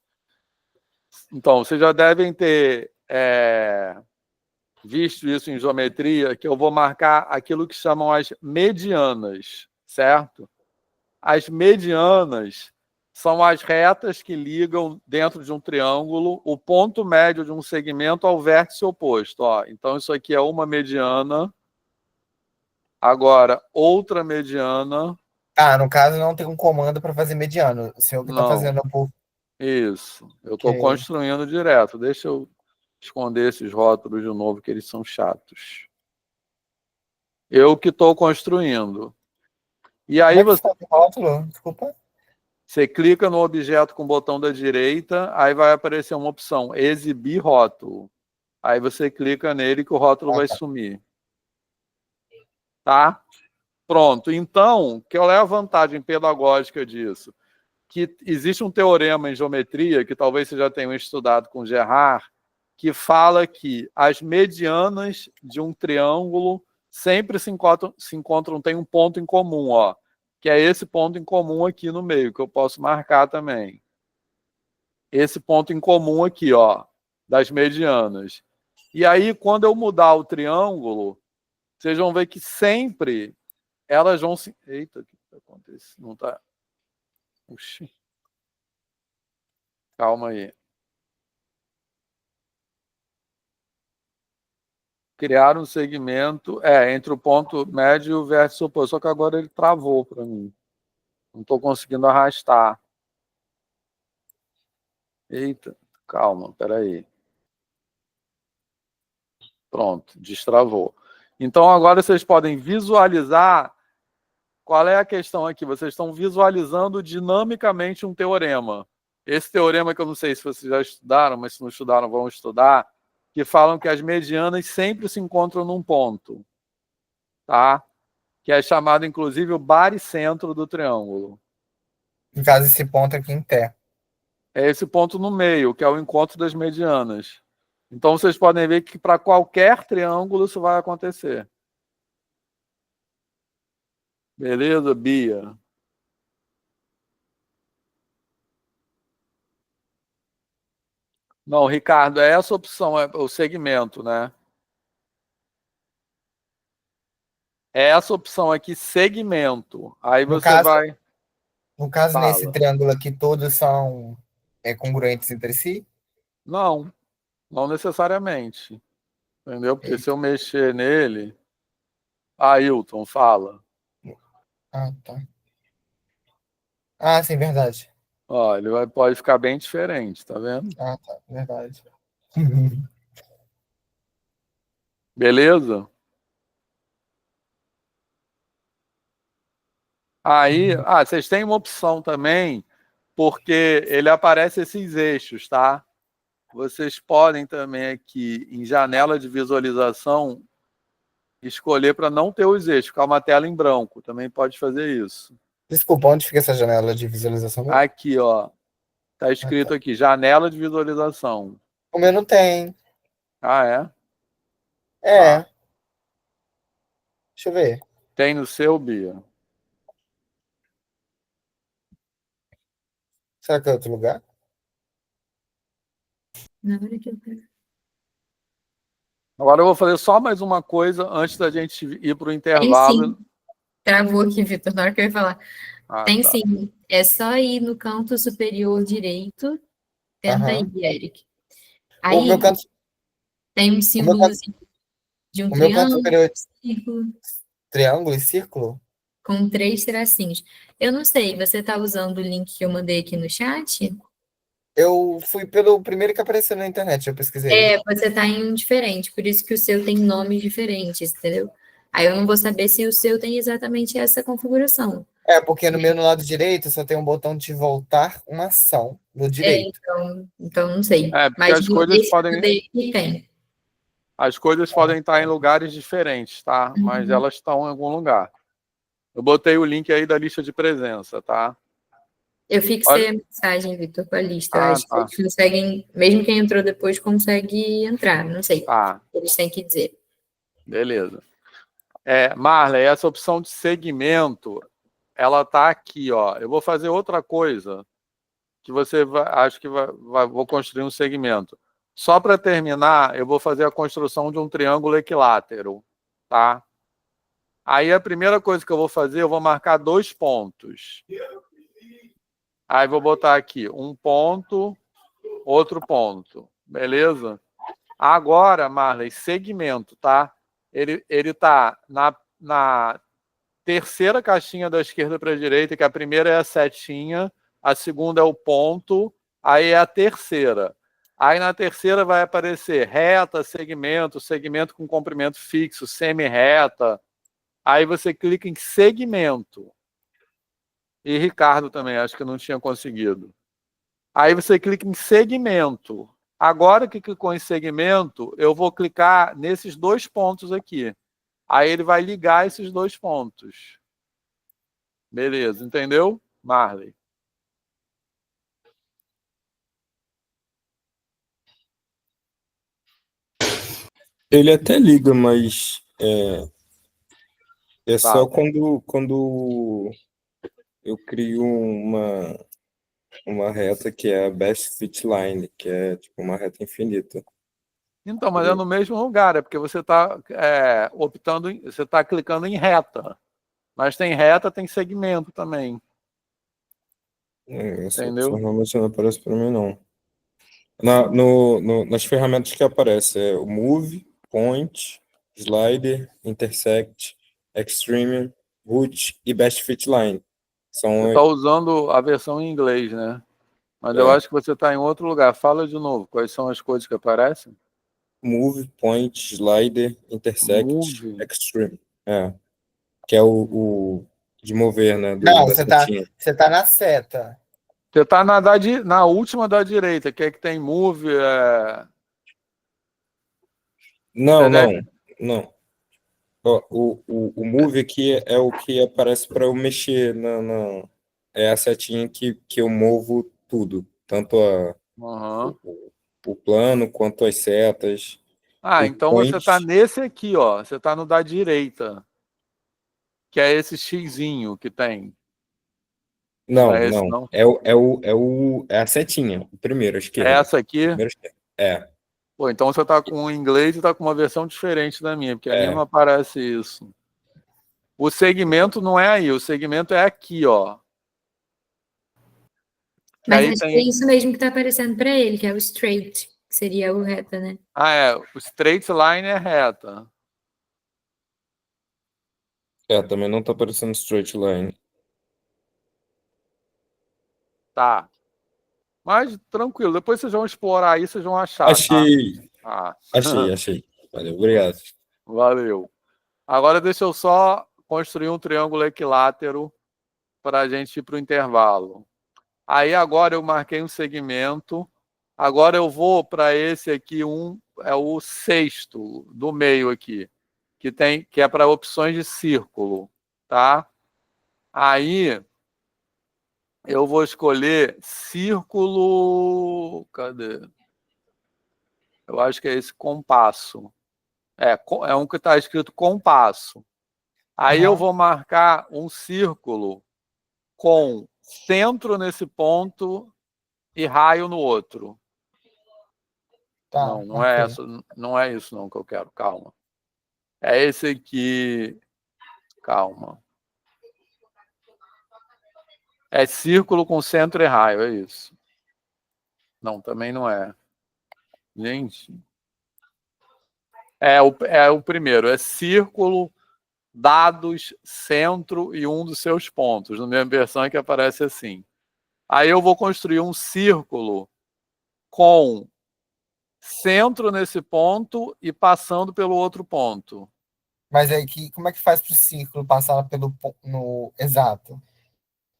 Então, vocês já devem ter visto isso em geometria, que eu vou marcar aquilo que chamam as medianas, certo? As medianas são as retas que ligam dentro de um triângulo o ponto médio de um segmento ao vértice oposto. Ó. Então, isso aqui é uma mediana. Agora, outra mediana. Ah, no caso não tem um comando para fazer mediano. O senhor que está Não. fazendo por... Isso. Eu estou construindo direto. Deixa eu esconder esses rótulos de novo, que eles são chatos. Eu que estou construindo. E aí você... rótulo? Desculpa. Você clica no objeto com o botão da direita, aí vai aparecer uma opção, exibir rótulo. Aí você clica nele que o rótulo vai sumir. Tá? Pronto. Então, qual é a vantagem pedagógica disso? Que existe um teorema em geometria, que talvez você já tenha estudado com Gerard, que fala que as medianas de um triângulo sempre se encontram, tem um ponto em comum, ó, que é esse ponto em comum aqui no meio, que eu posso marcar também. Esse ponto em comum aqui, ó, das medianas. E aí, quando eu mudar o triângulo, vocês vão ver que sempre elas vão se... Eita, o que acontece? Não tá... Puxa. Calma aí. Criar um segmento entre o ponto médio e o vértice oposto. Só que agora ele travou para mim. Não estou conseguindo arrastar. Eita, calma, peraí. Pronto, destravou. Então agora vocês podem visualizar qual é a questão aqui. Vocês estão visualizando dinamicamente um teorema. Esse teorema que eu não sei se vocês já estudaram, mas se não estudaram, vão estudar, que falam que as medianas sempre se encontram num ponto. Tá? Que é chamado, inclusive, o baricentro do triângulo. No caso, esse ponto aqui em Té. É esse ponto no meio, que é o encontro das medianas. Então, vocês podem ver que para qualquer triângulo isso vai acontecer. Beleza, Bia? Não, Ricardo, é essa opção, é o segmento, né? É essa opção aqui, segmento. Aí você vai... No caso, nesse triângulo aqui, todos são congruentes entre si? Não, não necessariamente. Entendeu? Porque se eu mexer nele... Ailton, fala. Ah, tá. Ah, sim, verdade. Ó, ele pode ficar bem diferente, tá vendo? Ah, tá, verdade. Beleza? Aí, vocês têm uma opção também, porque ele aparece esses eixos, tá? Vocês podem também aqui, em janela de visualização, escolher para não ter os eixos, ficar uma tela em branco. Também pode fazer isso. Desculpa, onde fica essa janela de visualização? Aqui, ó. Tá escrito aqui, janela de visualização. O meu não tem. Ah, é? É. Deixa eu ver. Tem no seu, Bia? Será que é outro lugar? Na hora que eu quero. Agora eu vou fazer só mais uma coisa antes da gente ir para o intervalo. Tem sim. Travou aqui, Vitor, na hora que eu ia falar. Tem tá. sim. É só ir no canto superior direito. Tenta ir, Eric. Aí o meu canto... tem um símbolo de um o meu canto superior... círculo. Triângulo e círculo? Com 3 tracinhos. Eu não sei, você está usando o link que eu mandei aqui no chat? Eu fui pelo primeiro que apareceu na internet, eu pesquisei. Você está em um diferente, por isso que o seu tem nomes diferentes, entendeu? Aí eu não vou saber se o seu tem exatamente essa configuração. Porque no meu no lado direito só tem um botão de voltar uma ação no direito. Então não sei. Porque mas as coisas podem... tem. As coisas podem estar em lugares diferentes, tá? Mas elas estão em algum lugar. Eu botei o link aí da lista de presença, tá? Eu fixei a mensagem, Vitor, com a lista. Eu acho que tá. eles conseguem, mesmo quem entrou depois, consegue entrar. Não sei. Tá, Eles têm que dizer. beleza. Marley, essa opção de segmento, ela tá aqui, ó. Eu vou fazer outra coisa que você acho que vou construir um segmento. Só para terminar, eu vou fazer a construção de um triângulo equilátero, tá? Aí a primeira coisa que eu vou fazer, eu vou marcar 2 pontos. Aí vou botar aqui um ponto, outro ponto, beleza? Agora, Marley, segmento, tá? Ele tá na terceira caixinha da esquerda para a direita, que a primeira é a setinha, a segunda é o ponto, aí é a terceira. Aí na terceira vai aparecer reta, segmento, segmento com comprimento fixo, semi-reta. Aí você clica em segmento. E Ricardo também, acho que não tinha conseguido. Aí você clica em segmento. Agora que clicou em segmento, eu vou clicar nesses 2 pontos aqui. Aí ele vai ligar esses 2 pontos. Beleza, entendeu, Marley? Ele até liga, mas Tá. só quando eu crio uma reta que é a best fit line, que é tipo uma reta infinita. Então, mas é no mesmo lugar, é porque você está optando, você está clicando em reta. Mas tem reta, tem segmento também. Essa Entendeu? ferramenta não aparece para mim, não. Nas ferramentas que aparecem é o Move, Point, Slider, Intersect, Extreme, Root e Best Fit Line. Você está usando a versão em inglês, né? Mas eu acho que você está em outro lugar. Fala de novo, quais são as coisas que aparecem? Move, Point, Slider, Intersect, Move. Extreme. Que é o de mover, né? Não, Da setinha. você tá na seta. Você está na última da direita, que é que tem Move. Não. Ó, o Move aqui é o que aparece para eu mexer é a setinha que eu movo tudo, tanto o plano quanto as setas. O então point, você está nesse aqui, ó. Você está no da direita, que é esse xizinho que tem. não, É esse, não. não? É a setinha, o primeiro, a É esquerda. essa aqui? É. Pô, então você está com o inglês e está com uma versão diferente da minha, porque a minha não aparece isso. O segmento não é aí, o segmento é aqui, ó. Mas acho que é isso mesmo que está aparecendo para ele, que é o straight, que seria o reta, né? O straight line é reta. Também não tá aparecendo straight line. Tá. Mas tranquilo, depois vocês vão explorar aí, vocês vão achar. Achei. Tá? Achei. Valeu, obrigado. Valeu. Agora deixa eu só construir um triângulo equilátero para a gente ir para o intervalo. Aí agora eu marquei um segmento. Agora eu vou para esse aqui, é o sexto do meio aqui, que é para opções de círculo, tá? Aí eu vou escolher círculo. Cadê? Eu acho que é esse compasso. É um que está escrito compasso. Aí eu vou marcar um círculo com centro nesse ponto e raio no outro. Tá, Não é essa, não é isso não que eu quero, calma. É esse aqui, calma. É círculo com centro e raio, é isso. Não, também não é. Gente. É o primeiro, é círculo, dados, centro e um dos seus pontos. Na minha versão é que aparece assim. Aí eu vou construir um círculo com centro nesse ponto e passando pelo outro ponto. Mas aí, como é que faz para o círculo passar no exato?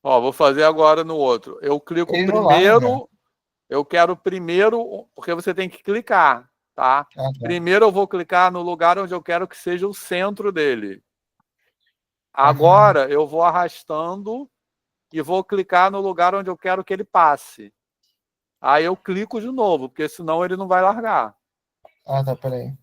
Vou fazer agora no outro. Eu clico primeiro, eu quero primeiro, porque você tem que clicar, tá? Primeiro eu vou clicar no lugar onde eu quero que seja o centro dele. Agora eu vou arrastando e vou clicar no lugar onde eu quero que ele passe. Aí eu clico de novo, porque senão ele não vai largar. Ah, tá, peraí.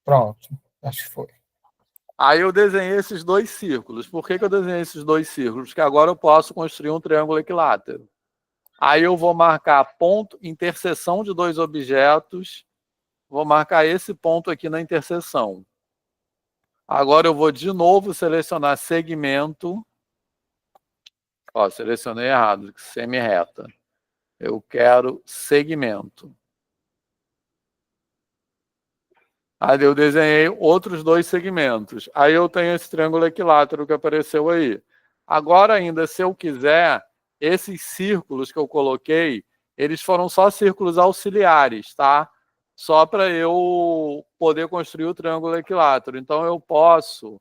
Pronto, acho que foi. Aí eu desenhei esses 2 círculos. Por que eu desenhei esses 2 círculos? Porque agora eu posso construir um triângulo equilátero. Aí eu vou marcar ponto, interseção de 2 objetos. Vou marcar esse ponto aqui na interseção. Agora eu vou de novo selecionar segmento. Ó, selecionei errado, semi-reta. Eu quero segmento. Aí eu desenhei outros 2 segmentos. Aí eu tenho esse triângulo equilátero que apareceu aí. Agora ainda, se eu quiser, esses círculos que eu coloquei, eles foram só círculos auxiliares, tá? Só para eu poder construir o triângulo equilátero. Então eu posso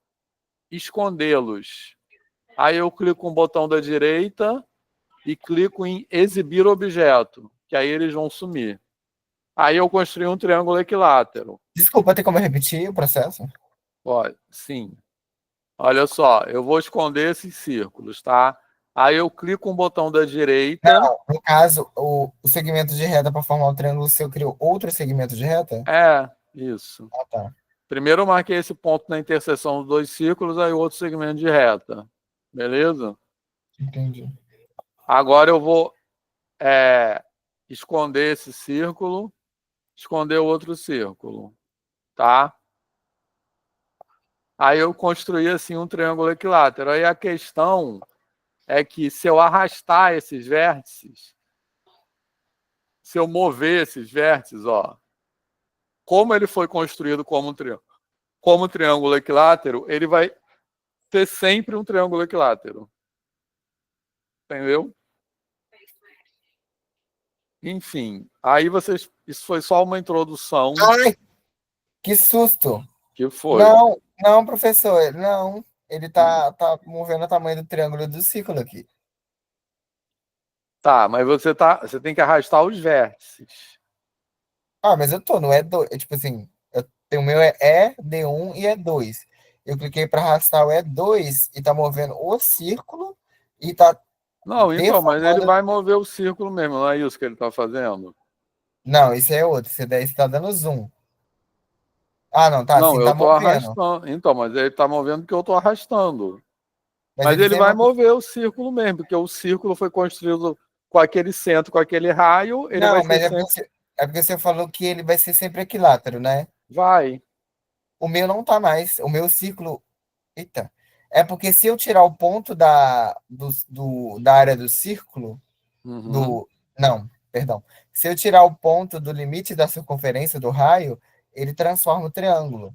escondê-los. Aí eu clico com o botão da direita e clico em exibir objeto, que aí eles vão sumir. Aí eu construí um triângulo equilátero. Desculpa, tem como repetir o processo? Pode, sim. Olha só, eu vou esconder esses círculos, tá? Aí eu clico com o botão da direita. Não, no caso, o segmento de reta para formar o triângulo, você criou outro segmento de reta? É, isso. Ah, tá. Primeiro eu marquei esse ponto na interseção dos 2 círculos, aí outro segmento de reta. Beleza? Entendi. Agora eu vou esconder esse círculo, esconder o outro círculo, tá? Aí eu construí assim um triângulo equilátero. Aí a questão é que se eu arrastar esses vértices, se eu mover esses vértices, ó, como ele foi construído como triângulo equilátero, ele vai ter sempre um triângulo equilátero. Entendeu? Enfim, aí vocês. Isso foi só uma introdução. Ai, que susto! Que foi? Não, professor, não. Ele tá movendo o tamanho do triângulo do círculo aqui. Tá, mas você tem que arrastar os vértices. Ah, mas eu tô no E2. Tipo assim, o meu é D1 e E2. Eu cliquei para arrastar o E2 e tá movendo o círculo e tá Não, então, mas ele deformando. vai mover o círculo mesmo, não é isso que ele está fazendo? Não, esse é outro. Esse daí está dando zoom. Ah, não, tá. Não, Assim, eu tá estou movendo. arrastando. Então, mas ele está movendo porque eu estou arrastando. Mas Mas ele ele tem vai uma. mover o círculo mesmo, porque o círculo foi construído com aquele centro, com aquele raio, ele vai Não, ser mas sempre. é porque você falou que ele vai ser sempre equilátero, né? Vai. O meu não tá mais. O meu círculo. Eita. É porque se eu tirar o ponto da área do círculo, Uhum. Não, perdão. Se eu tirar o ponto do limite da circunferência do raio, ele transforma o triângulo.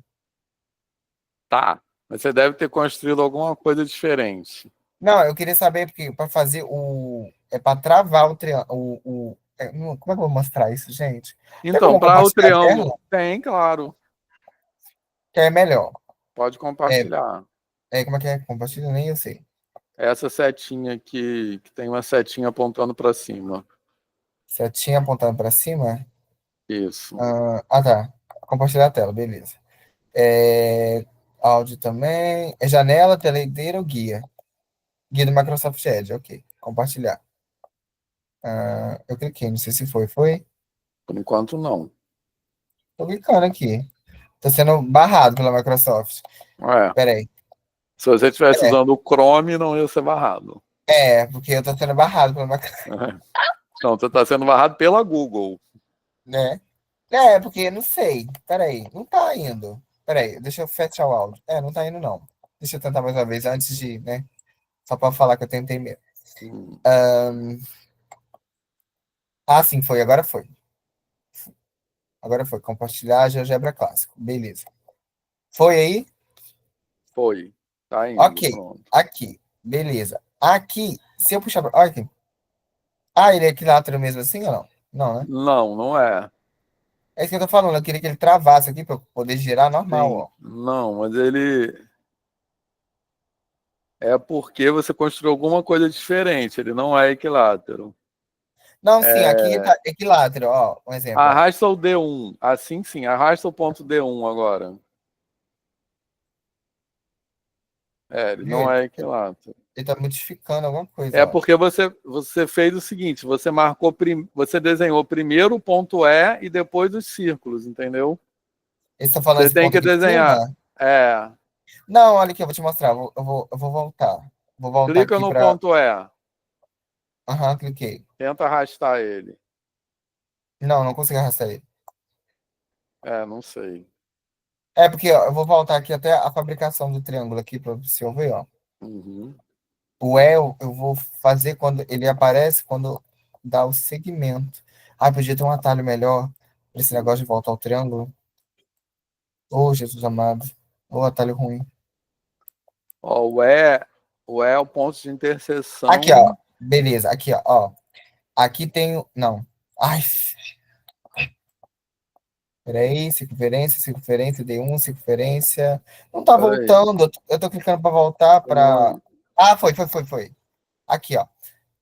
Tá. Mas você deve ter construído alguma coisa diferente. Não, eu queria saber, porque para fazer o. É para travar o triângulo. Como é que eu vou mostrar isso, gente? Tem Então, como para o compartilhar a triângulo. tela? Tem, claro. Que é melhor. Pode É, compartilhar. como é que é? Compartilha? Nem eu sei. Essa setinha aqui, que tem uma setinha apontando para cima. Setinha apontando para cima? Isso. Tá. Compartilhar a tela, beleza. Áudio também. É janela, teledeira ou guia? Guia do Microsoft Edge, ok. Compartilhar. Eu cliquei, não sei se foi. Foi? Por enquanto, não. Tô clicando aqui. Tô sendo barrado pela Microsoft. É. Peraí. Se você estivesse usando o Chrome, não ia ser barrado. Porque eu tô sendo barrado pela Microsoft. Então, você está sendo barrado pela Google. Né? Porque não sei. Peraí. Não tá indo. Peraí, deixa eu fechar o áudio. Não tá indo, não. Deixa eu tentar mais uma vez antes de, né? Só pra falar que eu tentei mesmo. Sim, foi. Agora foi. Agora foi. Compartilhar GeoGebra clássico. Beleza. Foi aí? Foi. Tá indo. Ok. Pronto. Aqui. Beleza. Aqui, se eu puxar. Olha aqui. Ele é equilátero mesmo assim ou não? Não, né? Não, não é. É isso que eu tô falando. Eu queria que ele travasse aqui pra eu poder girar normal, Sim. ó. Não, mas ele. É porque você construiu alguma coisa diferente. Ele não é equilátero. Não, sim, aqui tá equilátero, ó, um exemplo. Ó. Arrasta o D1. Assim sim, arrasta o ponto D1 agora. Ele Viu? não é equilátero. Ele tá modificando alguma coisa, É ó. porque você fez o seguinte, você desenhou primeiro o ponto E e depois os círculos, entendeu? Eles estão falando Você esse tem ponto que aqui de desenhar. cima? É. Não, olha aqui, eu vou te mostrar. Eu vou voltar. Vou voltar Clica aqui no para. ponto E. Aham, cliquei. Tenta arrastar ele. Não, não consigo arrastar ele. Não sei. É porque ó, eu vou voltar aqui até a fabricação do triângulo aqui para o senhor ver, ó. Uhum. O E eu vou fazer quando ele aparece, quando dá o segmento. Ah, podia ter um atalho melhor para esse negócio de voltar ao triângulo. Ô, Jesus amado. Ô, atalho ruim. Ó, o E é o ponto de interseção. Aqui, ó. Beleza, aqui, ó. Aqui tem. Não. Ai. Peraí, circunferência, D1, circunferência. Não tá Peraí. voltando. Eu tô clicando para voltar para. Não. Ah, foi. Aqui, ó.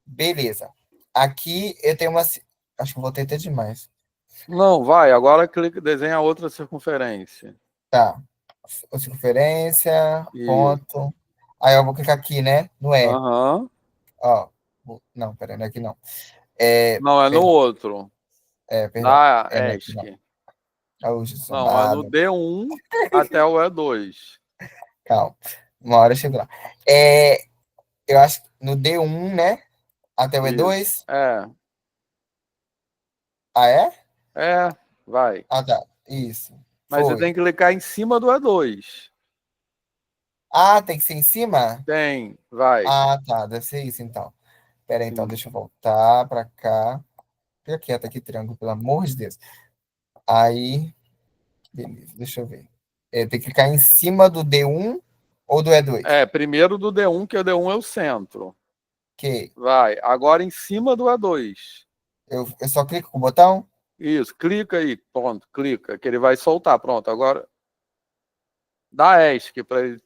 Beleza. Aqui eu tenho uma. Acho que eu voltei até demais. Não, vai. Agora clica, desenha outra circunferência. Tá. Circunferência, Isso. ponto. Aí eu vou clicar aqui, né? No E. Aham. Ó. Não, peraí, não é aqui não. Não, é no Perdão, outro. perdão. Da Não é aqui não. ESC. Oh, Jesus Não, é no amado. D1 até o E2. Calma. Uma hora eu chego lá. Eu acho que no D1, né? Até o E2. Isso. É. Ah, é? Vai. Ah, tá. Isso. Mas você Foi. tem que clicar em cima do E2. Ah, tem que ser em cima? Tem, vai. Ah, tá. Deve ser isso, então. Pera aí, então, Sim. deixa eu voltar pra cá. Fica quieto aqui, triângulo, pelo amor de Deus. Aí, beleza, deixa eu ver. Tem que clicar em cima do D1 ou do E2? Primeiro do D1, que o D1 é o centro. Ok. Vai. Agora em cima do E2. Eu só clico com o botão? Isso, clica aí, pronto, clica, que ele vai soltar. Pronto, agora dá ESC para ele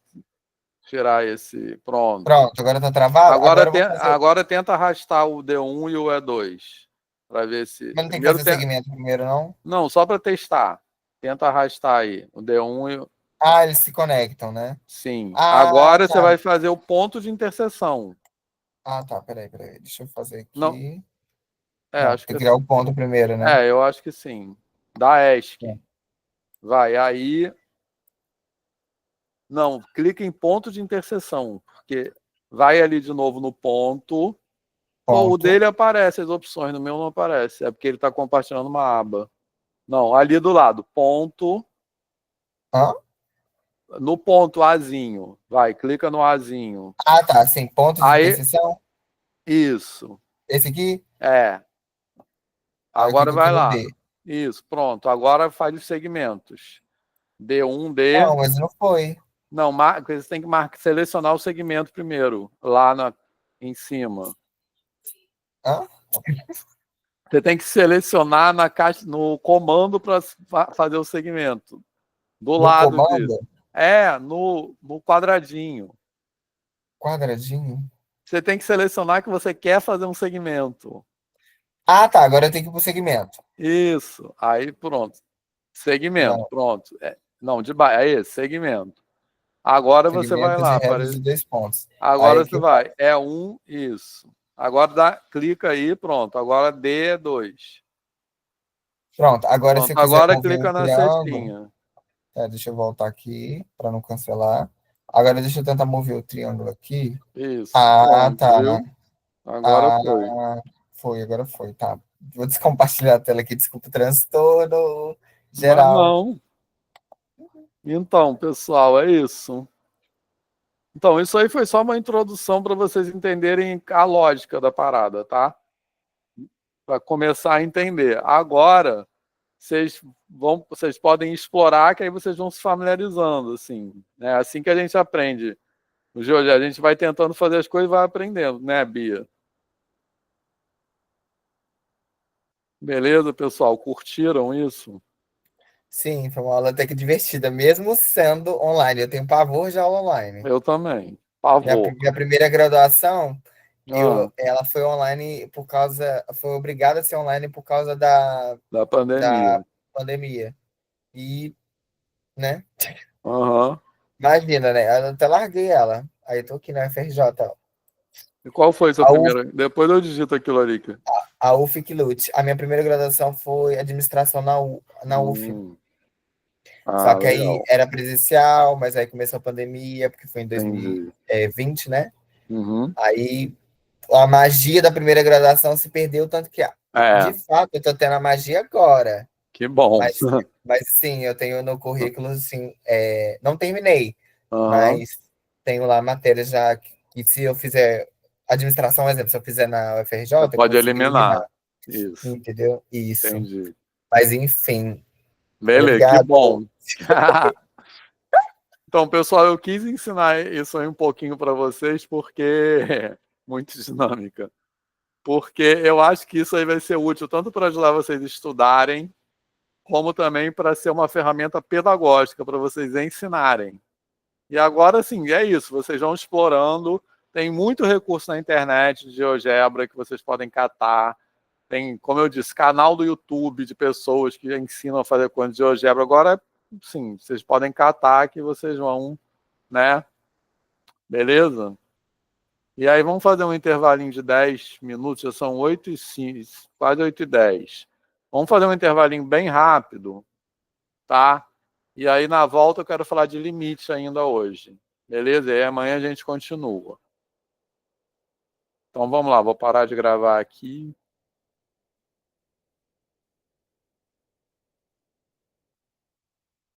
tirar esse. Pronto. Pronto, agora tá travado? Agora, Agora eu vou fazer. agora tenta arrastar o D1 e o E2. Para ver se. Mas não tem que Primeiro fazer o segmento primeiro, não? Não, só para testar. Tenta arrastar aí o D1 e. Ah, eles se conectam, né? Sim. Ah, Agora você tá. vai fazer o ponto de interseção. Ah, tá. Peraí. Deixa eu fazer Não, aqui. Não, acho tem que que criar assim. o ponto primeiro, né? Eu acho que sim. Da ESC. É. Vai, aí. Não, clica em ponto de interseção, porque vai ali de novo no ponto. Pô, o Ponto. dele aparece as opções, no meu não aparece. É porque ele está compartilhando uma aba. Não, ali do lado, ponto. Hã? No ponto Azinho. Vai, clica no Azinho. Ah, tá. Sim, ponto de Aí, interseção. isso. Esse aqui? Aí eu Agora clico aqui vai no lá. D. Isso, pronto. Agora faz os segmentos. D1, D. Não, mas não foi. Não, você tem que selecionar o segmento primeiro, lá em cima. Hã? Você tem que selecionar na caixa, no comando para fazer o segmento. Do No lado comando? disso. No quadradinho. Quadradinho. Você tem que selecionar que você quer fazer um segmento. Ah, tá. Agora eu tenho que ir pro segmento. Isso. Aí pronto. Segmento, Não. pronto. Não, de baixo. Aí, segmento. Agora você vai Segmentos e lá. retas de 2 pontos. Agora Aí que você eu vai. Isso. Agora clica aí, pronto. Agora D é 2. Pronto. Agora, se eu Pronto, quiser agora mover o clica na triângulo. cestinha. Deixa eu voltar aqui para não cancelar. Agora deixa eu tentar mover o triângulo aqui. Isso. Ah, Pronto, tá. viu? Agora foi. Agora foi, tá. Vou descompartilhar a tela aqui, desculpa o transtorno Mas geral. não. Então, pessoal, é isso. Então, isso aí foi só uma introdução para vocês entenderem a lógica da parada, tá? Para começar a entender. Agora, vocês podem explorar, que aí vocês vão se familiarizando, assim. É assim que a gente aprende. No Júlio, a gente vai tentando fazer as coisas e vai aprendendo, né, Bia? Beleza, pessoal? Curtiram isso? Sim, foi uma aula até que divertida, mesmo sendo online. Eu tenho pavor de aula online. Eu também. Pavor. Minha primeira graduação, Ela foi online por causa, foi obrigada a ser online por causa da pandemia. pandemia. E, né? Aham. Imagina, né? Eu até larguei ela. Aí tô aqui na FRJ. Ó. E qual foi a sua A primeira? Depois eu digito aquilo ali. A UF que lute. A minha primeira graduação foi administração na UF. Só que aí legal. era presencial, mas aí começou a pandemia, porque foi em Entendi. 2020, né? Uhum. Aí a magia da primeira graduação se perdeu, tanto que, de fato, eu tô tendo a magia agora. Que bom. Mas sim, eu tenho no currículo, assim, não terminei, Aham. mas tenho lá matérias já que se eu fizer administração, por exemplo, se eu fizer na UFRJ, Você eu pode consigo eliminar. Isso. Entendeu? Isso. Entendi. Mas enfim. Beleza, que Obrigado. bom. Então, pessoal, eu quis ensinar isso aí um pouquinho para vocês, porque muito dinâmica. Porque eu acho que isso aí vai ser útil tanto para ajudar vocês a estudarem, como também para ser uma ferramenta pedagógica para vocês ensinarem. E agora sim, é isso, vocês vão explorando, tem muito recurso na internet de GeoGebra que vocês podem catar. Tem, como eu disse, canal do YouTube de pessoas que ensinam a fazer coisas de GeoGebra. Agora, sim, vocês podem catar que vocês vão, né? Beleza? E aí vamos fazer um intervalinho de 10 minutos, já são 8h05, quase 8h10. Vamos fazer um intervalinho bem rápido, tá? E aí na volta eu quero falar de limite ainda hoje. Beleza? E aí amanhã a gente continua. Então vamos lá, vou parar de gravar aqui.